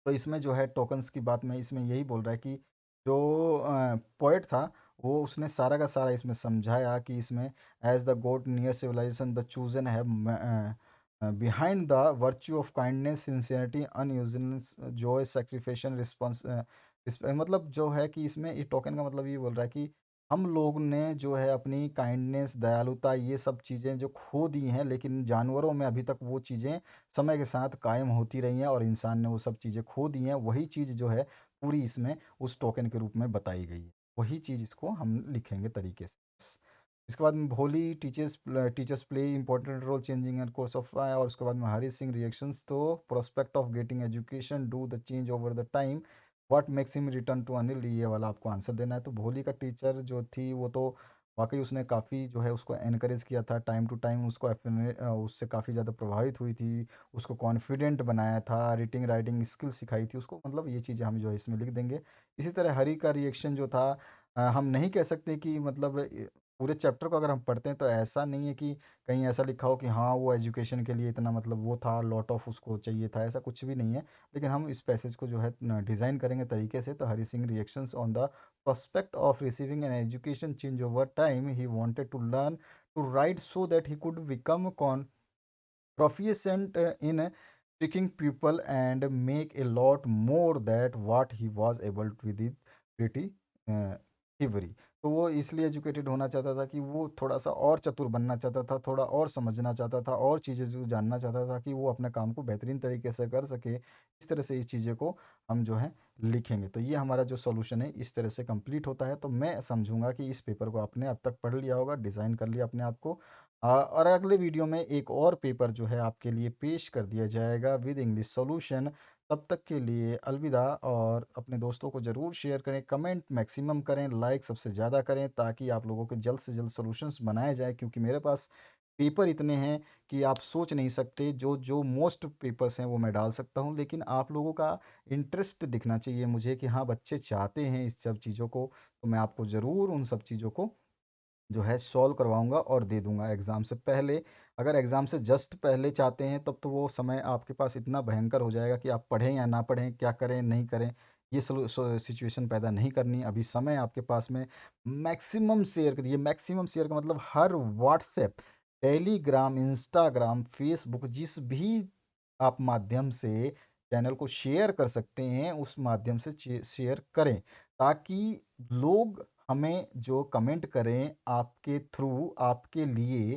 तो इसमें जो है टोकन्स की बात में इसमें यही बोल रहा है कि जो पोएट था वो उसने सारा का सारा इसमें समझाया कि इसमें as the god near civilization the chosen है behind the virtue of kindness sincerity अनयूजनेस जॉय सेक्रिफिकेशन रिस्पॉन्स मतलब जो है कि इसमें ये टोकन का मतलब ये बोल रहा है कि हम लोग ने जो है अपनी काइंडनेस दयालुता ये सब चीज़ें जो खो दी हैं, लेकिन जानवरों में अभी तक वो चीज़ें समय के साथ कायम होती रही हैं और इंसान ने वो सब चीज़ें खो दी हैं। वही चीज़ जो है पूरी इसमें उस टोकन के रूप में बताई गई है। वही चीज़ इसको हम लिखेंगे तरीके से। इसके बाद में holy teachers play important role changing and course of और उसके बाद में Hari Singh reactions to prospect of getting education do the change over the time what makes him return to Anil, ये वाला आपको आंसर देना है। तो भोली का टीचर जो थी वो तो वाकई उसने काफ़ी जो है उसको एनकरेज किया था टाइम टू टाइम, उसको उससे काफ़ी ज़्यादा प्रभावित हुई थी, उसको कॉन्फिडेंट बनाया था, रीडिंग राइटिंग स्किल सिखाई थी उसको, मतलब ये चीज़ें हम जो है इसमें लिख देंगे। इसी तरह हरी का रिएक्शन जो था, हम नहीं कह सकते कि मतलब पूरे चैप्टर को अगर हम पढ़ते हैं तो ऐसा नहीं है कि कहीं ऐसा लिखा हो कि हाँ वो एजुकेशन के लिए इतना मतलब वो था, लॉट ऑफ उसको चाहिए था, ऐसा कुछ भी नहीं है। लेकिन हम इस पैसेज को जो है डिज़ाइन करेंगे तरीके से। तो Hari Singh reactions on the prospect of receiving an education change over time. He wanted to learn to write so that he could become proficient in tricking people and make a lot more that what he was able to with it pretty uh, thievery। तो वो इसलिए educated होना चाहता था कि वो थोड़ा सा और चतुर बनना चाहता था, थोड़ा और समझना चाहता था, और चीज़ें जो जानना चाहता था कि वो अपने काम को बेहतरीन तरीके से कर सके। इस तरह से इस चीज़ें को हम जो है लिखेंगे। तो ये हमारा जो सॉल्यूशन है इस तरह से कंप्लीट होता है। तो मैं समझूंगा कि इस पेपर को आपने अब तक पढ़ लिया होगा, डिज़ाइन कर लिया अपने आप को। और अगले वीडियो में एक और पेपर जो है आपके लिए पेश कर दिया जाएगा विद इंग्लिश सॉल्यूशन। तब तक के लिए अलविदा। और अपने दोस्तों को ज़रूर शेयर करें, कमेंट मैक्सिमम करें, लाइक सबसे ज़्यादा करें ताकि आप लोगों को जल्द से जल्द सॉल्यूशंस बनाए जाए, क्योंकि मेरे पास पेपर इतने हैं कि आप सोच नहीं सकते। जो जो मोस्ट पेपर्स हैं वो मैं डाल सकता हूँ, लेकिन आप लोगों का इंटरेस्ट दिखना चाहिए मुझे कि हाँ बच्चे चाहते हैं इस सब चीज़ों को। तो मैं आपको ज़रूर उन सब चीज़ों को जो है सॉल्व करवाऊँगा और दे दूँगा एग्ज़ाम से पहले। अगर एग्ज़ाम से जस्ट पहले चाहते हैं तब तो वो समय आपके पास इतना भयंकर हो जाएगा कि आप पढ़ें या ना पढ़ें, क्या करें, नहीं करें, ये सिचुएशन पैदा नहीं करनी। अभी समय आपके पास में मैक्सिमम शेयर करिए। मैक्सिमम शेयर का मतलब हर व्हाट्सएप, टेलीग्राम, इंस्टाग्राम, फ़ेसबुक जिस भी आप माध्यम से चैनल को शेयर कर सकते हैं, उस माध्यम से शेयर करें ताकि लोग हमें जो कमेंट करें आपके थ्रू, आपके लिए,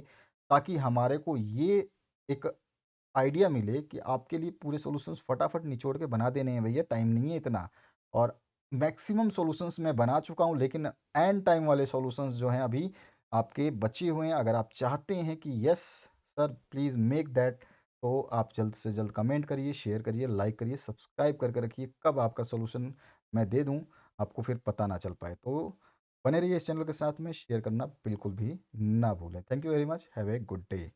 ताकि हमारे को ये एक आइडिया मिले कि आपके लिए पूरे सॉल्यूशंस फटाफट निचोड़ के बना देने हैं भैया, टाइम नहीं है इतना। और मैक्सिमम सॉल्यूशंस मैं बना चुका हूँ, लेकिन एंड टाइम वाले सॉल्यूशंस जो हैं अभी आपके बचे हुए हैं। अगर आप चाहते हैं कि yes sir please make that, तो आप जल्द से जल्द कमेंट करिए, शेयर करिए, लाइक करिए, सब्सक्राइब करके रखिए। कब आपका सॉल्यूशन मैं दे दूँ आपको फिर पता ना चल पाए। तो बने रहिए इस चैनल के साथ में, शेयर करना बिल्कुल भी ना भूलें। Thank you very much, have a good day.